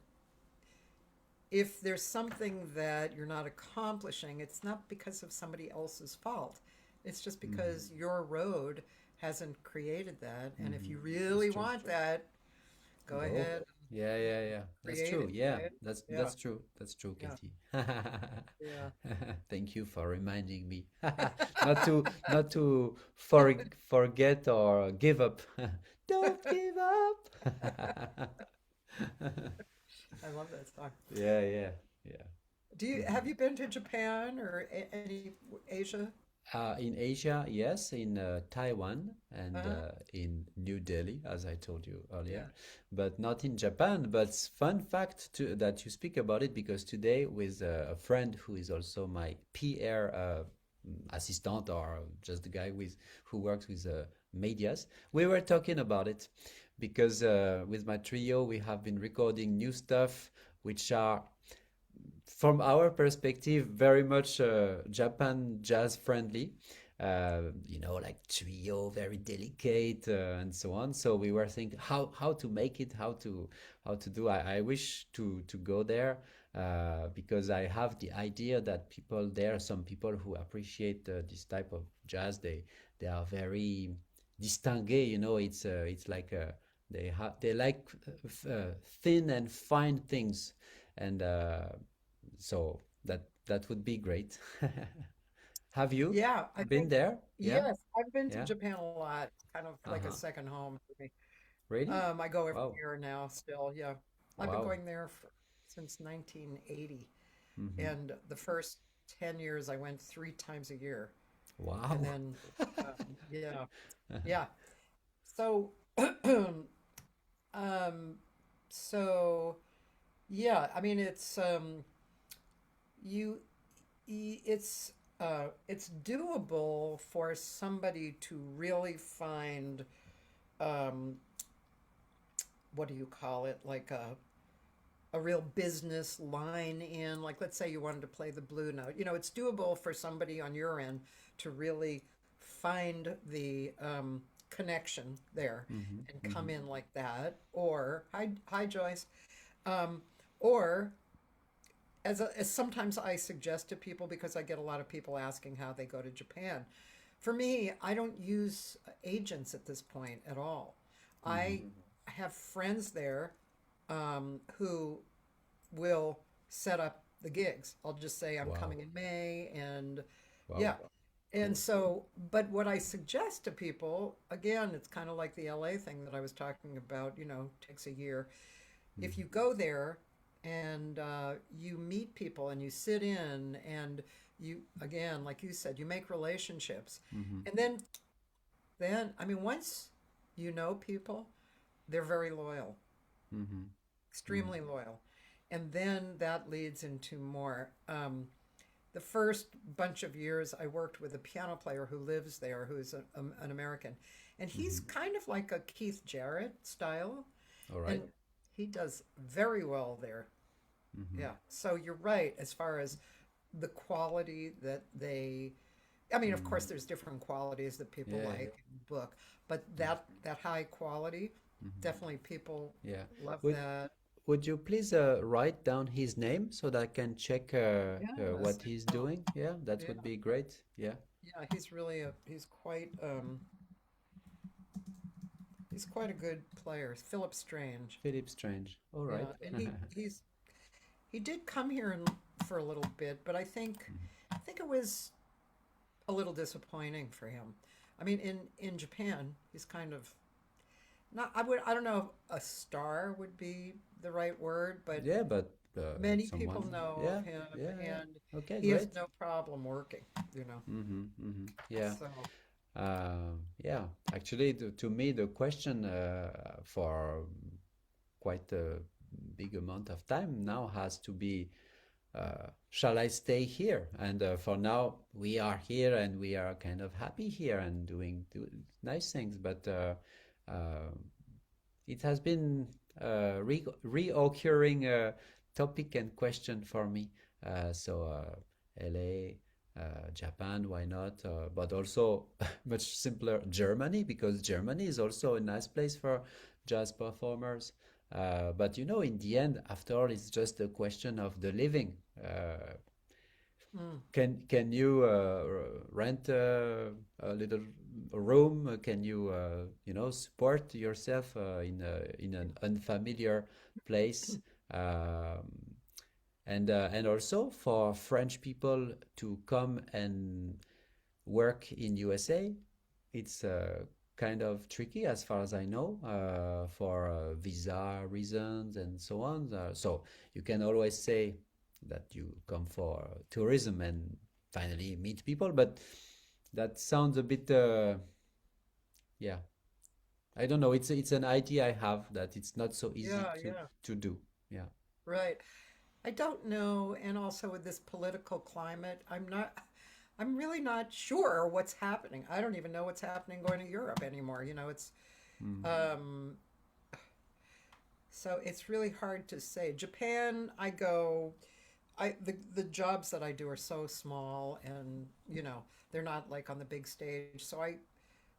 if there's something that you're not accomplishing, it's not because of somebody else's fault. It's just Mm-hmm. because your road hasn't created that. And if Mm-hmm. you That's really true. want that, go Go. ahead and Yeah, yeah, yeah. That's create true. it, Yeah, right? that's Yeah, that's true. That's true, yeah, Cathy. yeah. Thank you for reminding me. Not to forget or give up. Don't give up. I love that song. Yeah, yeah, yeah. Have you been to Japan or any Asia? In Asia, yes, in Taiwan and Uh-huh. in New Delhi, as I told you Yeah. earlier, but not in Japan. But fun fact that you speak about it, because today with a friend who is also my PR assistant, or just the guy who works with medias, we were talking about it because with my trio we have been recording new stuff which are, from our perspective, very much Japan jazz friendly. Like trio, very delicate, and so on. So we were thinking how to make it, how to do. I wish to go there because I have the idea that people there, some people who appreciate this type of jazz, they are very distingué. It's like they like thin and fine things, and so that would be great. Have you Yeah, I been think, there? Yeah, yes, I've been to yeah. Japan a lot, kind of like a Uh-huh. second home for me. Really? I go every Wow. year now still, yeah. I've been Wow. going there since 1980, Mm-hmm. and the first 10 years I went 3 times a year. And Wow. then, yeah, yeah. So, um, so yeah, I mean, you, it's doable for somebody to really find, um, what do you call it, like a real business line in, like, let's say you wanted to play the blue note. It's doable for somebody on your end to really find the connection there Mm-hmm. and come Mm-hmm. in like that. Or, hi, Joyce. Um, or as sometimes I suggest to people, because I get a lot of people asking how they go to Japan. For me, I don't use agents at this point at all. Mm-hmm. I have friends there who will set up the gigs. I'll just say I'm Wow. coming in May, and Wow. yeah. And Cool. so, but what I suggest to people, again, it's kind of like the LA thing that I was talking about, takes a year. If Mm-hmm. you go there and you meet people and you sit in and you, again, like you said, you make relationships. Mm-hmm. And then, I mean, once you know people, they're very loyal, Mm-hmm. Mm-hmm. extremely loyal. And then that leads into more. The first bunch of years, I worked with a piano player who lives there, who's an American. And he's Mm-hmm. kind of like a Keith Jarrett style. All And right. he does very well there. Mm-hmm. Yeah. So you're right as far as the quality that they, I mean, of Mm-hmm. course, there's different qualities that people Yeah. like in the book, but Mm-hmm. that high quality, Mm-hmm. definitely people Yeah. love Would that. Would you please write down his name so that I can check Yes, what I he's will. doing? Yeah, that Yeah, would be great. Yeah. yeah, he's quite a good player. Philip Strange. Philip Strange. All right. Yeah, and he did come here for a little bit, but I think it was a little disappointing for him. I mean, in Japan, he's kind of not. I don't know if a star would be the right word, but Yeah, but many people someone. know of Yeah, him, yeah, yeah. and Okay, he has great. no problem working. You know. Mm-hmm, mm-hmm. Yeah. So Yeah. Actually, to me, the question for quite a big amount of time now has to be shall I stay here? And for now, we are here and we are kind of happy here and doing nice things. But uh, it has been a reoccurring topic and question for me. LA, Japan, why not? But also much simpler Germany, because Germany is also a nice place for jazz performers. But in the end, after all, it's just a question of the living. Uh, mm, can you rent a little room? Can you support yourself in an unfamiliar place? Um, and also for French people to come and work in USA, it's kind of tricky as far as I know for visa reasons and so on. So you can always say that you come for tourism and finally meet people, but that sounds a bit, yeah. I don't know. It's an idea I have that it's not so easy yeah, to yeah, do. Yeah. right. I don't know, and also with this political climate, I'm really not sure what's happening. I don't even know what's happening going to Europe anymore. It's Mm. um, so it's really hard to say. Japan, I go. The jobs that I do are so small, and they're not like on the big stage. So I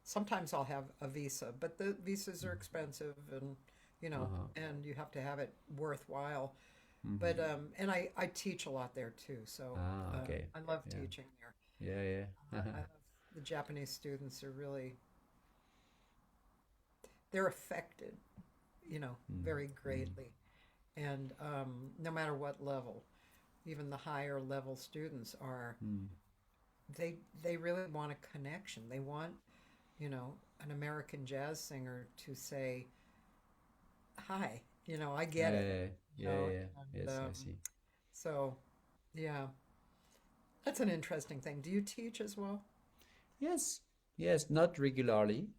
sometimes I'll have a visa, but the visas are expensive, and Uh-huh. and you have to have it worthwhile. Mm-hmm. But and I teach a lot there too, so Ah, okay. I love Yeah. teaching there. Yeah, yeah. I have the Japanese students are really they're affected, Mm, very mm, greatly, and no matter what level, even the higher level students are mm. they really want a connection. They want an American jazz singer to say hi. I get it. Yeah, You yeah, know, yeah. and Yes, I see. so yeah, that's an interesting thing. Do you teach as well? Yes, yes, not regularly.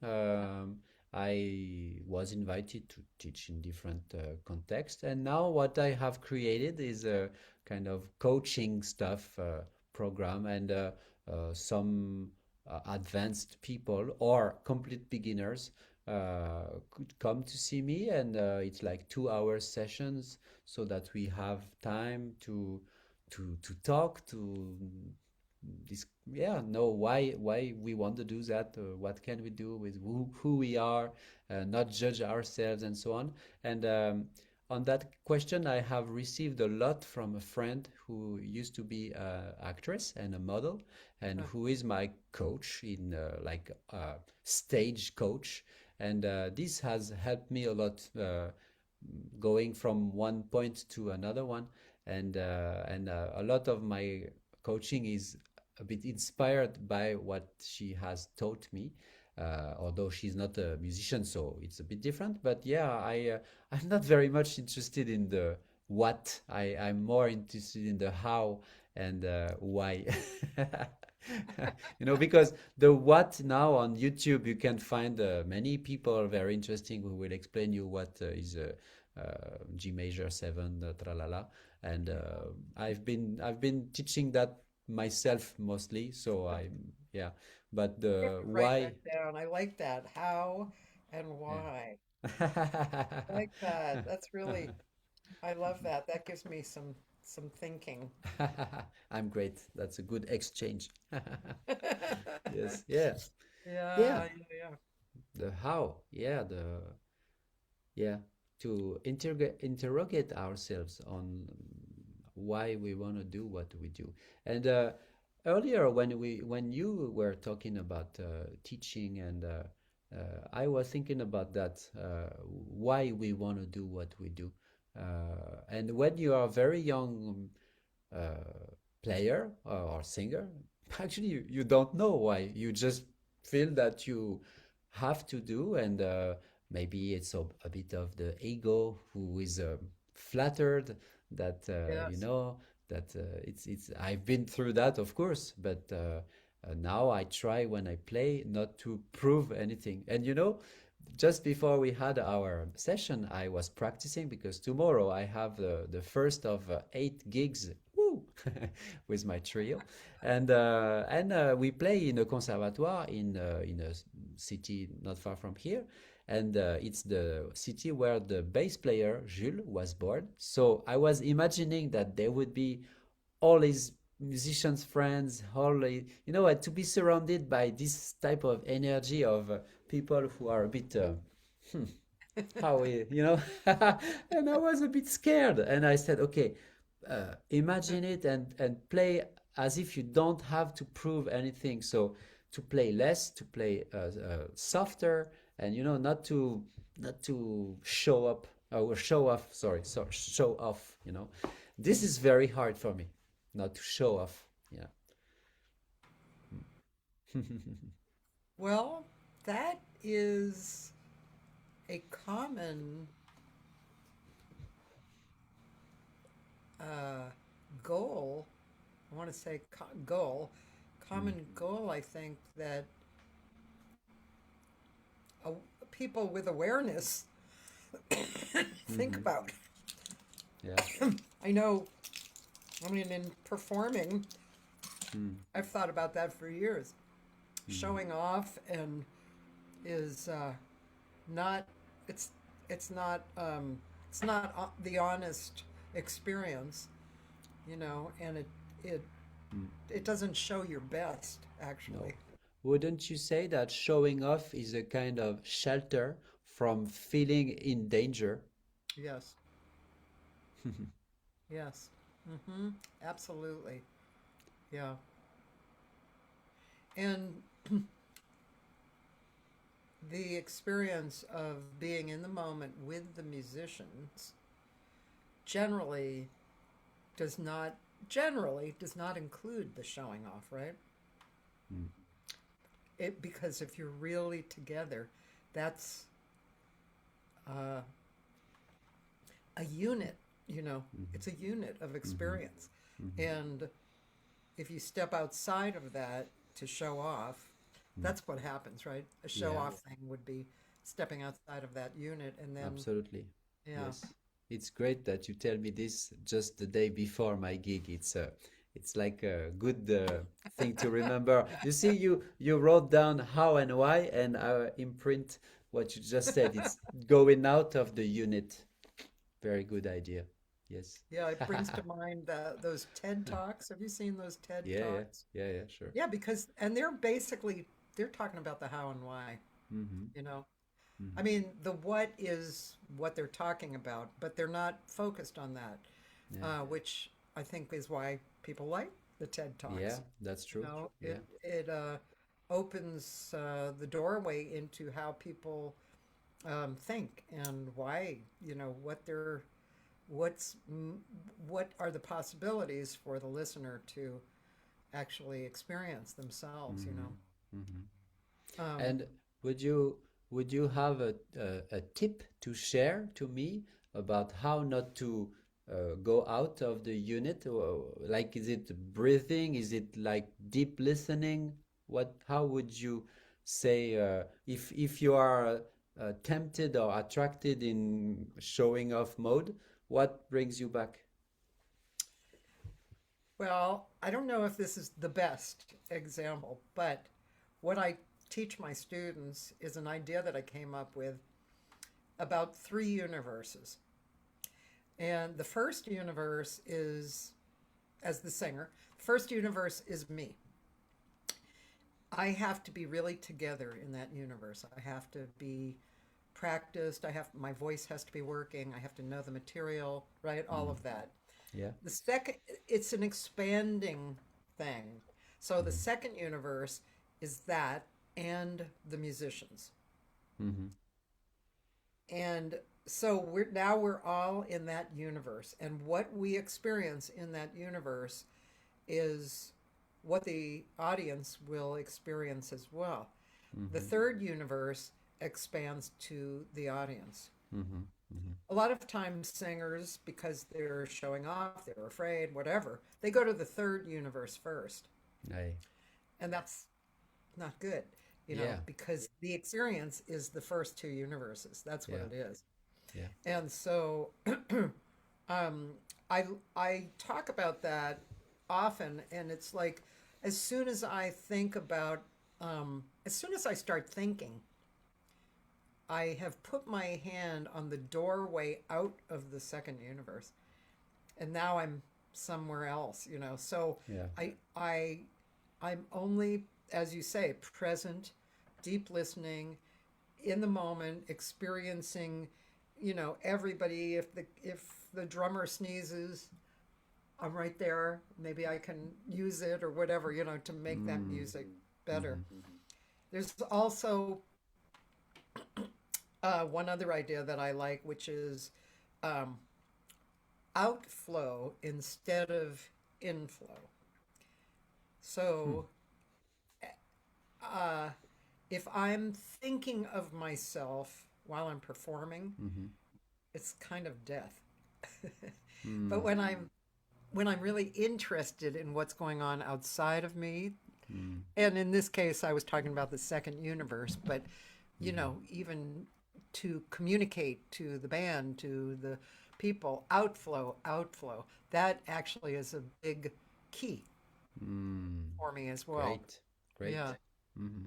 I was invited to teach in different contexts, and now what I have created is a kind of coaching stuff program, and some advanced people or complete beginners could come to see me, and it's like 2 hour sessions, so that we have time to talk to this yeah know why we want to do that, what can we do with who we are, not judge ourselves and so on. And on that question, I have received a lot from a friend who used to be an actress and a model, and Uh, who is my coach in like stage coach. And this has helped me a lot, going from one point to another one. And a lot of my coaching is a bit inspired by what she has taught me. Although she's not a musician, so it's a bit different. But yeah, I'm not very much interested in the what. I'm more interested in the how and why. Because the what now on YouTube, you can find many people very interesting who will explain you what is G major 7, tralala. And I've been teaching that myself mostly, so yeah. But I have the to write why. that down. I like that. How and why. I like that. That's really, I love that. That gives me some thinking. I'm great. That's a good exchange. Yes, yeah, yeah. Yeah, yeah, The how, yeah, yeah, to interrogate ourselves on why we want to do what we do. And earlier, when you were talking about teaching, and I was thinking about that, why we want to do what we do. And when you are a very young player or singer, actually you don't know why. You just feel that you have to do, and maybe it's a bit of the ego who is flattered that yeah. Yes. it's I've been through that, of course, but now I try when I play not to prove anything. And just before we had our session, I was practicing, because tomorrow I have the first of 8 gigs, woo, with my trio, and we play in a conservatoire in a city not far from here, and it's the city where the bass player Jules was born. So I was imagining that there would be all his musicians friends, to be surrounded by this type of energy of people who are a bit hmm, how we and I was a bit scared, and I said, okay, imagine it, and play as if you don't have to prove anything. So to play less, to play softer, and not to show up, or show off, sorry, so show off. This is very hard for me, not to show off. Yeah. Well, that is a common uh, goal. I want to say Mm, common goal, I think, that uh, people with awareness think mhm. about. Yeah. I know, I mean, in performing, Mm, I've thought about that for years. mhm. Showing off and is not, it's, it's not, it's not the honest experience, and it, Mm. it doesn't show your best, No. actually. Wouldn't you say that showing off is a kind of shelter from feeling in danger? Yes, yes. Mm-hmm. Absolutely. Yeah. And the experience of being in the moment with the musicians generally does not does not include the showing off, right? Mm, Because if you're really together, that's uh, a unit, mhm, it's a unit of mhm, experience. mhm, And if you step outside of that to show off, That's what happens, right? A show Yeah, off thing would be stepping outside of that unit and then, absolutely. yeah. Yes. It's great that you tell me this just the day before my gig. It's like a good thing to remember. You see, you wrote down how and why, and I imprint what you just said. It's going out of the unit. Very good idea. Yes. Yeah, it brings to mind those TED Talks. Have you seen those TED Yeah, yeah, Talks? yeah, yeah, sure. Yeah, because and they're talking about the how and why, Mm-hmm. you know. I Mm-hmm. mean, the what is what they're talking about, but they're not focused on that, Yeah, which I think is why people like the TED yeah, Talks. that's You true. know, Yeah. it opens the doorway into how people think and why, what they're what's what are the possibilities for the listener to actually experience themselves, you Mm-hmm. know. Mm-hmm. Um, And would you have a tip to share to me about how not to go out of the unit? Or, like, is it breathing? Is it like deep listening? What? How would you say if you are tempted or attracted in showing off mode? What brings you back? well, I don't know if this is the best example, but what I teach my students is an idea that I came up with about three universes. And the first universe is, as the singer, the first universe is me. I have to be really together in that universe. I have to be practiced. My voice has to be working. I have to know the material, right? All Mm, of that. yeah. The second, it's an expanding thing. So the Mm-hmm. second universe is that and the musicians. Mm-hmm. And so we're all in that universe. And what we experience in that universe is what the audience will experience as well. The Mm-hmm. third universe expands to the audience. Mm-hmm. Mm-hmm. A lot of times, singers, because they're showing off, they're afraid, whatever, they go to the third universe first. Aye. And that's not good, Yeah. because the experience is the first two universes. That's what Yeah. it is. Yeah. And so um, I talk about that often, and it's like as soon as I think about, as soon as I start thinking, I have put my hand on the doorway out of the second universe, and now I'm somewhere else, So Yeah. I I'm only, as you say, present, deep listening, in the moment, experiencing, everybody. If the drummer sneezes, I'm right there. Maybe I can use it or whatever, to make that Mm. music better. Mm-hmm. There's also one other idea that I like, which is um, outflow instead of inflow. Hmm. So uh, if I'm thinking of myself while I'm performing, Mm-hmm. it's kind of death. But Mm. when I'm really interested in what's going on outside of me, Mm. and in this case I was talking about the second universe, but Mm-hmm. even to communicate to the band, to the people, outflow, that actually is a big key Mm. for me as well. Great. Great. Yeah. Mm-hmm.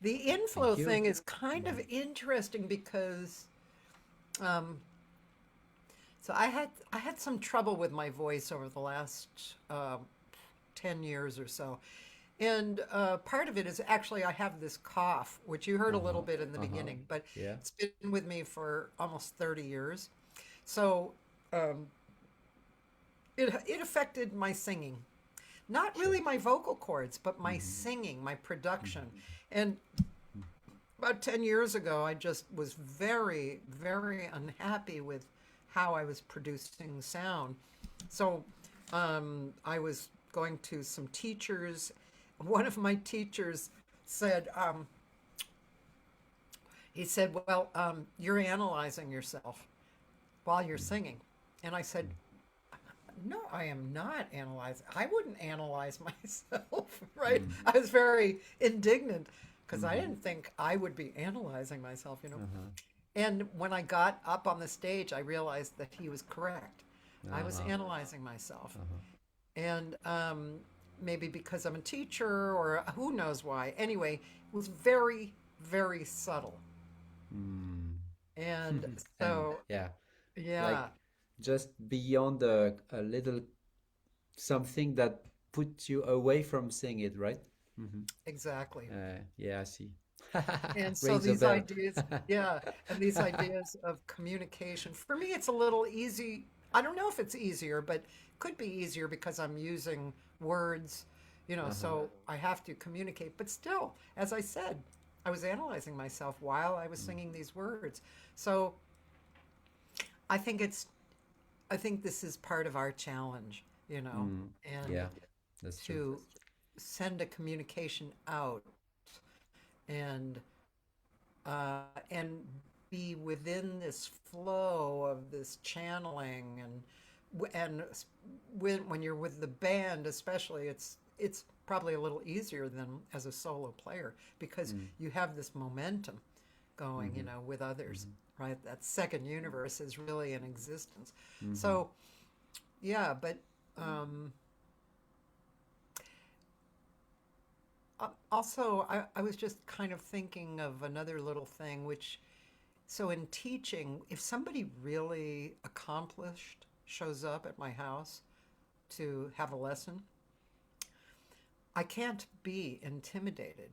The inflow Thank you. thing is kind of Mm-hmm. interesting because um, so I had some trouble with my voice over the last 10 years or so, and part of it is actually I have this cough, which you heard a little Uh-huh. bit in the Uh-huh. beginning, but Yeah. it's been with me for almost 30 years. So um, it affected my singing, not Sure. really my vocal cords, but my Mm-hmm. singing, my production, Mm-hmm. and about 10 years ago, I just was very, very unhappy with how I was producing sound. So I was going to some teachers. One of my teachers said, he said, well, you're analyzing yourself while you're singing. And I said, no, I am not analyzing. I wouldn't analyze myself, right? Mm-hmm. I was very indignant. because I didn't think I would be analyzing myself, you know. Uh-huh. And when I got up on the stage, I realized that he was correct. I was Uh-huh. analyzing myself. Uh-huh. And maybe because I'm a teacher or who knows why. Anyway, it was very, very subtle. Mm. And And so, yeah, like yeah, just beyond a little something that put you away from seeing it, right? Mm-hmm. exactly. Yeah, I see. And so Rings a these bell. ideas, yeah, and these ideas of communication, for me, it's a little easy. I don't know if it's easier, but could be easier because I'm using words, you know, Uh-huh. so I have to communicate. But still, as I said, I was analyzing myself while I was singing these words. So I think it's, I think this is part of our challenge, you know, Mm. and Yeah, that's true. to send a communication out and and be within this flow of this channeling when you're with the band especially it's probably a little easier than as a solo player because Mm. you have this momentum going, you Mm-hmm. know, with others, Mm-hmm. right? That second universe is really in existence. Mm-hmm. So yeah, but um also I was just kind of thinking of another little thing which. So in teaching, if somebody really accomplished shows up at my house to have a lesson, I can't be intimidated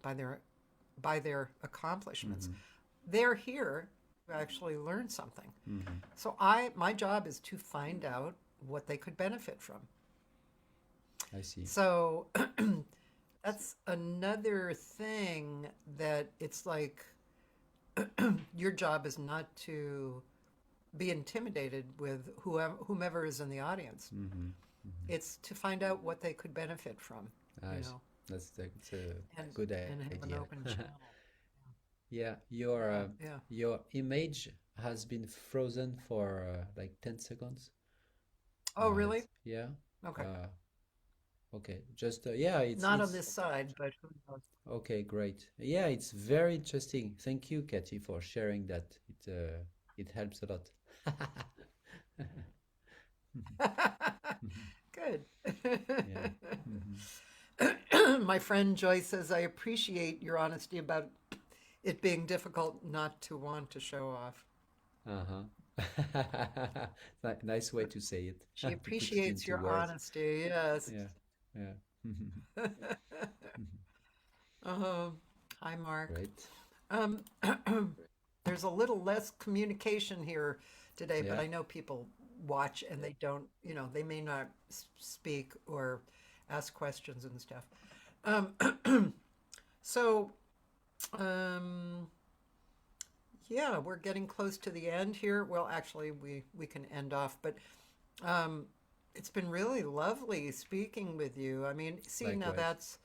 by their accomplishments. Mm-hmm. They're here to actually learn something. Mm-hmm. So my job is to find out what they could benefit from. I see. So that's another thing that it's like your job is not to be intimidated with whomever is in the audience. Mm-hmm. Mm-hmm. It's to find out what they could benefit from, you I see. know, That's a and good and have an idea. open channel. Yeah, Yeah, yeah. your image has been frozen for like 10 seconds. Oh, really? Yeah. Okay. Uh, okay. Just yeah, Not on it's this side, but who knows? okay, great. Yeah, it's very interesting. Thank you, Cathy, for sharing that. It helps a lot. Good. Yeah. Hmm. My friend Joyce says, I appreciate your honesty about it being difficult not to want to show off. Uh-huh. Nice way to say it, She to put it appreciates into your words. honesty, yes. Yeah. Yeah. Oh, hi, Mark. Great. Um, there's a little less communication here today, but Yeah. I know people watch and they don't, you know, they may not speak or ask questions and stuff. Um, so, um, yeah, we're getting close to the end here. Well, actually, we can end off, but um, it's been really lovely speaking with you. I mean, see, now Likewise.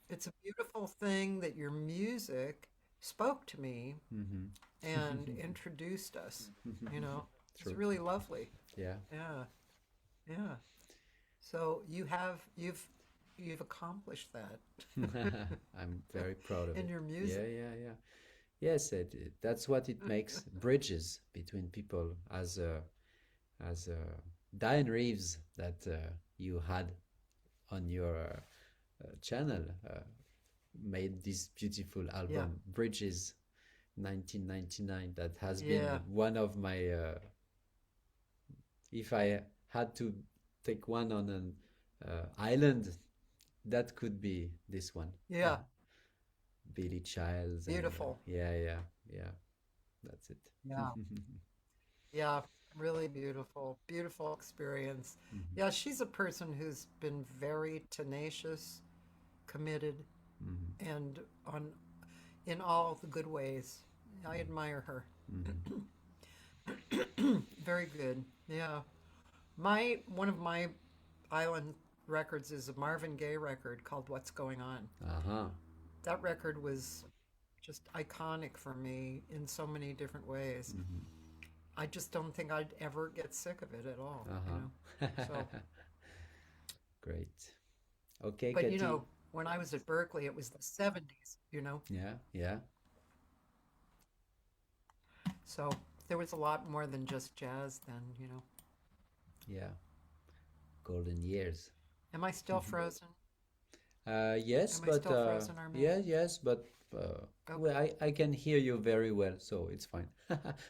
it's a beautiful thing that your music spoke to me Mm-hmm. and introduced us. You know, it's True. really lovely. Yeah. Yeah, yeah. So you've accomplished that I'm very proud of in it. your Yeah, music. yeah, yeah. Yes, that's what it makes bridges between people as Diane Reeves that you had on your channel made this beautiful Yeah, album Bridges 1999 that has been yeah, one of my if I had to take one on an island that could be this one. yeah. Billy Childs and Beautiful. yeah, yeah, yeah. That's it. Yeah, yeah. Really beautiful, beautiful experience. Mhm, Yeah, she's a person who's been very tenacious, committed, mhm, and on in all the good ways. I admire her. mhm. Very good. Yeah. My one of my island records is a Marvin Gaye record called What's Going On. Uh-huh. That record was just iconic for me in so many different ways. Mhm. I just don't think I'd ever get sick of it at all, you know. Uh-huh. So, Great. Okay, but you Cathy. know, when I was at Berkeley, it was the 70s, you know. Yeah, yeah, So there was a lot more than just jazz then, you know. yeah. Golden years. Am I still frozen? Yes, Am I but still frozen, Armel? yeah, yes, but well, Okay. I can hear you very well, so it's fine.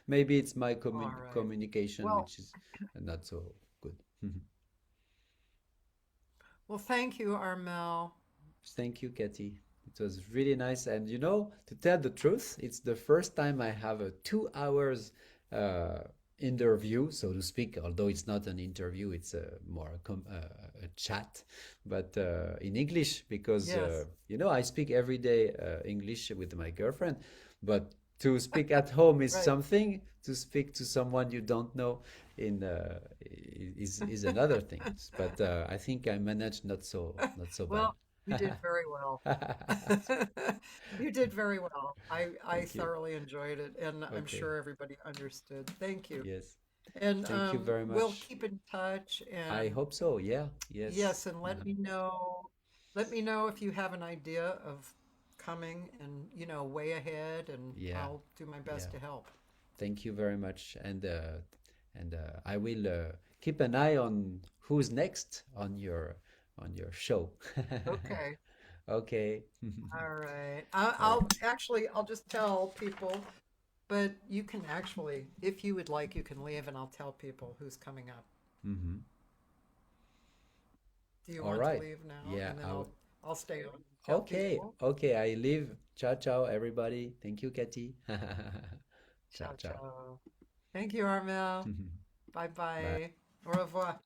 Maybe it's my All right. communication Well, which is not so good. well, thank you, Armel. Thank you, Cathy. It was really nice. And you know, to tell the truth, it's the first time I have a 2 hours uh, interview, so to speak. Although it's not an interview, it's more a chat, but in English because Yes, you know I speak every day English with my girlfriend, but to speak at home is right. something. To speak to someone you don't know in is another thing. But I think I managed not so bad. Well, you did very well. You did very well. I Thank you. thoroughly enjoyed it, and I'm Okay. sure everybody understood. Thank you. Yes. And Thank you very we'll much. keep in touch. I And hope so. Yeah. Yes. yes, and let me know if you have an idea of coming and, you know, way ahead, and Yeah. I'll do my best Yeah. to help. Thank you very much. And I will keep an eye on who's next on your show. Okay. Okay. All right. All right. I'll just tell people, but you can actually, if you would like, you can leave and I'll tell people who's coming up. Hmm. Do you All want to right. leave now? Yeah. And then I'll stay on and tell Okay. people. Okay. I leave. Ciao, ciao, everybody. Thank you, Cathy. Ciao, Ciao, ciao. ciao. Thank you, Armel. Bye Bye. bye. Au revoir.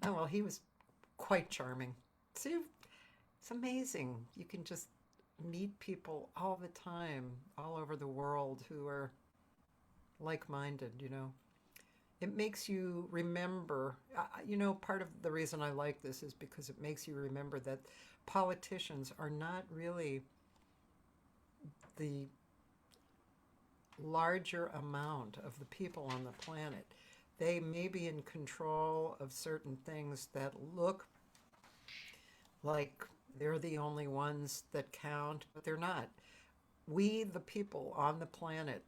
Oh, well, he was quite charming. See, it's amazing. You can just meet people all the time, all over the world who are like-minded, you know. It makes you remember, you know, part of the reason I like this is because it makes you remember that politicians are not really the larger amount of the people on the planet. They may be in control of certain things that look like they're the only ones that count, but they're not. We, the people on the planet,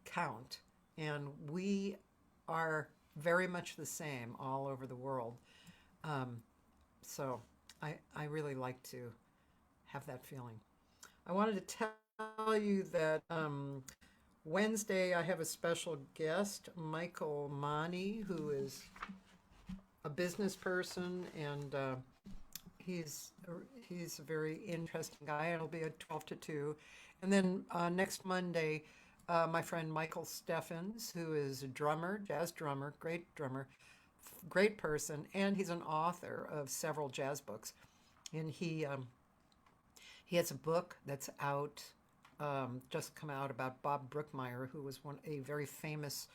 count, and we are very much the same all over the world. Um, so I really like to have that feeling. I wanted to tell you that Wednesday I have a special guest, Michael Mani, who is a business person, and he's he's a very interesting guy. It'll be at 12 to 2. And then next Monday, my friend Michael Steffens, who is a drummer, jazz drummer, great person, and he's an author of several jazz books. And he has a book that's out, just come out about Bob Brookmeyer, who was a very famous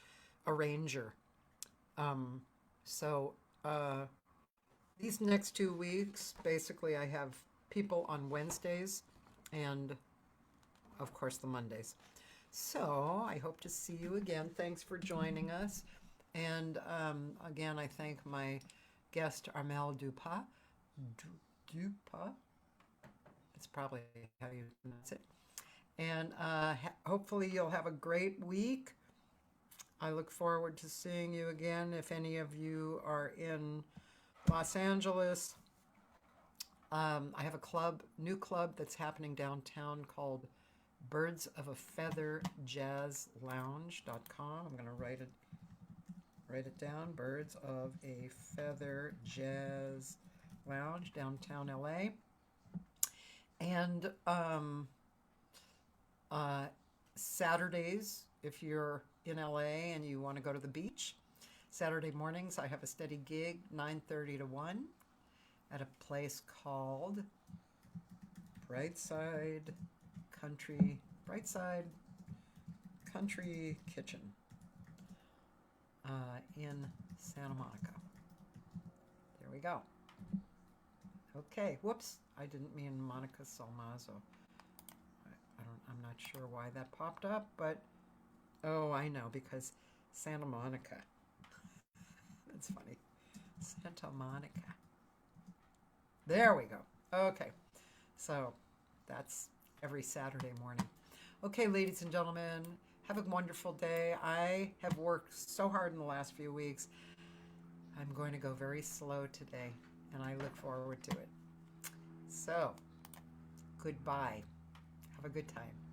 arranger. Um, so uh, these next 2 weeks, basically, I have people on Wednesdays and, of course, the Mondays. So I hope to see you again. Thanks for joining us. And again, I thank my guest, Armel Dupas. Dupas? That's probably how you pronounce it. And hopefully, you'll have a great week. I look forward to seeing you again. If any of you are in Los Angeles, I have a new club that's happening downtown called Birds of a Feather Jazz Lounge.com. I'm going to write it down. Birds of a Feather Jazz Lounge, downtown LA. And uh, Saturdays, if you're in LA and you want to go to the beach, Saturday mornings I have a steady gig, 9:30 to 1, at a place called Brightside Brightside Country Kitchen in Santa Monica. There we go. Okay, whoops, I didn't mean Monica Salmazo. I'm not sure why that popped up, but oh, I know, because Santa Monica. That's funny. Santa Monica. There we go. Okay. So that's every Saturday morning. Okay, ladies and gentlemen, have a wonderful day. I have worked so hard in the last few weeks. I'm going to go very slow today, and I look forward to it. So, goodbye. Have a good time.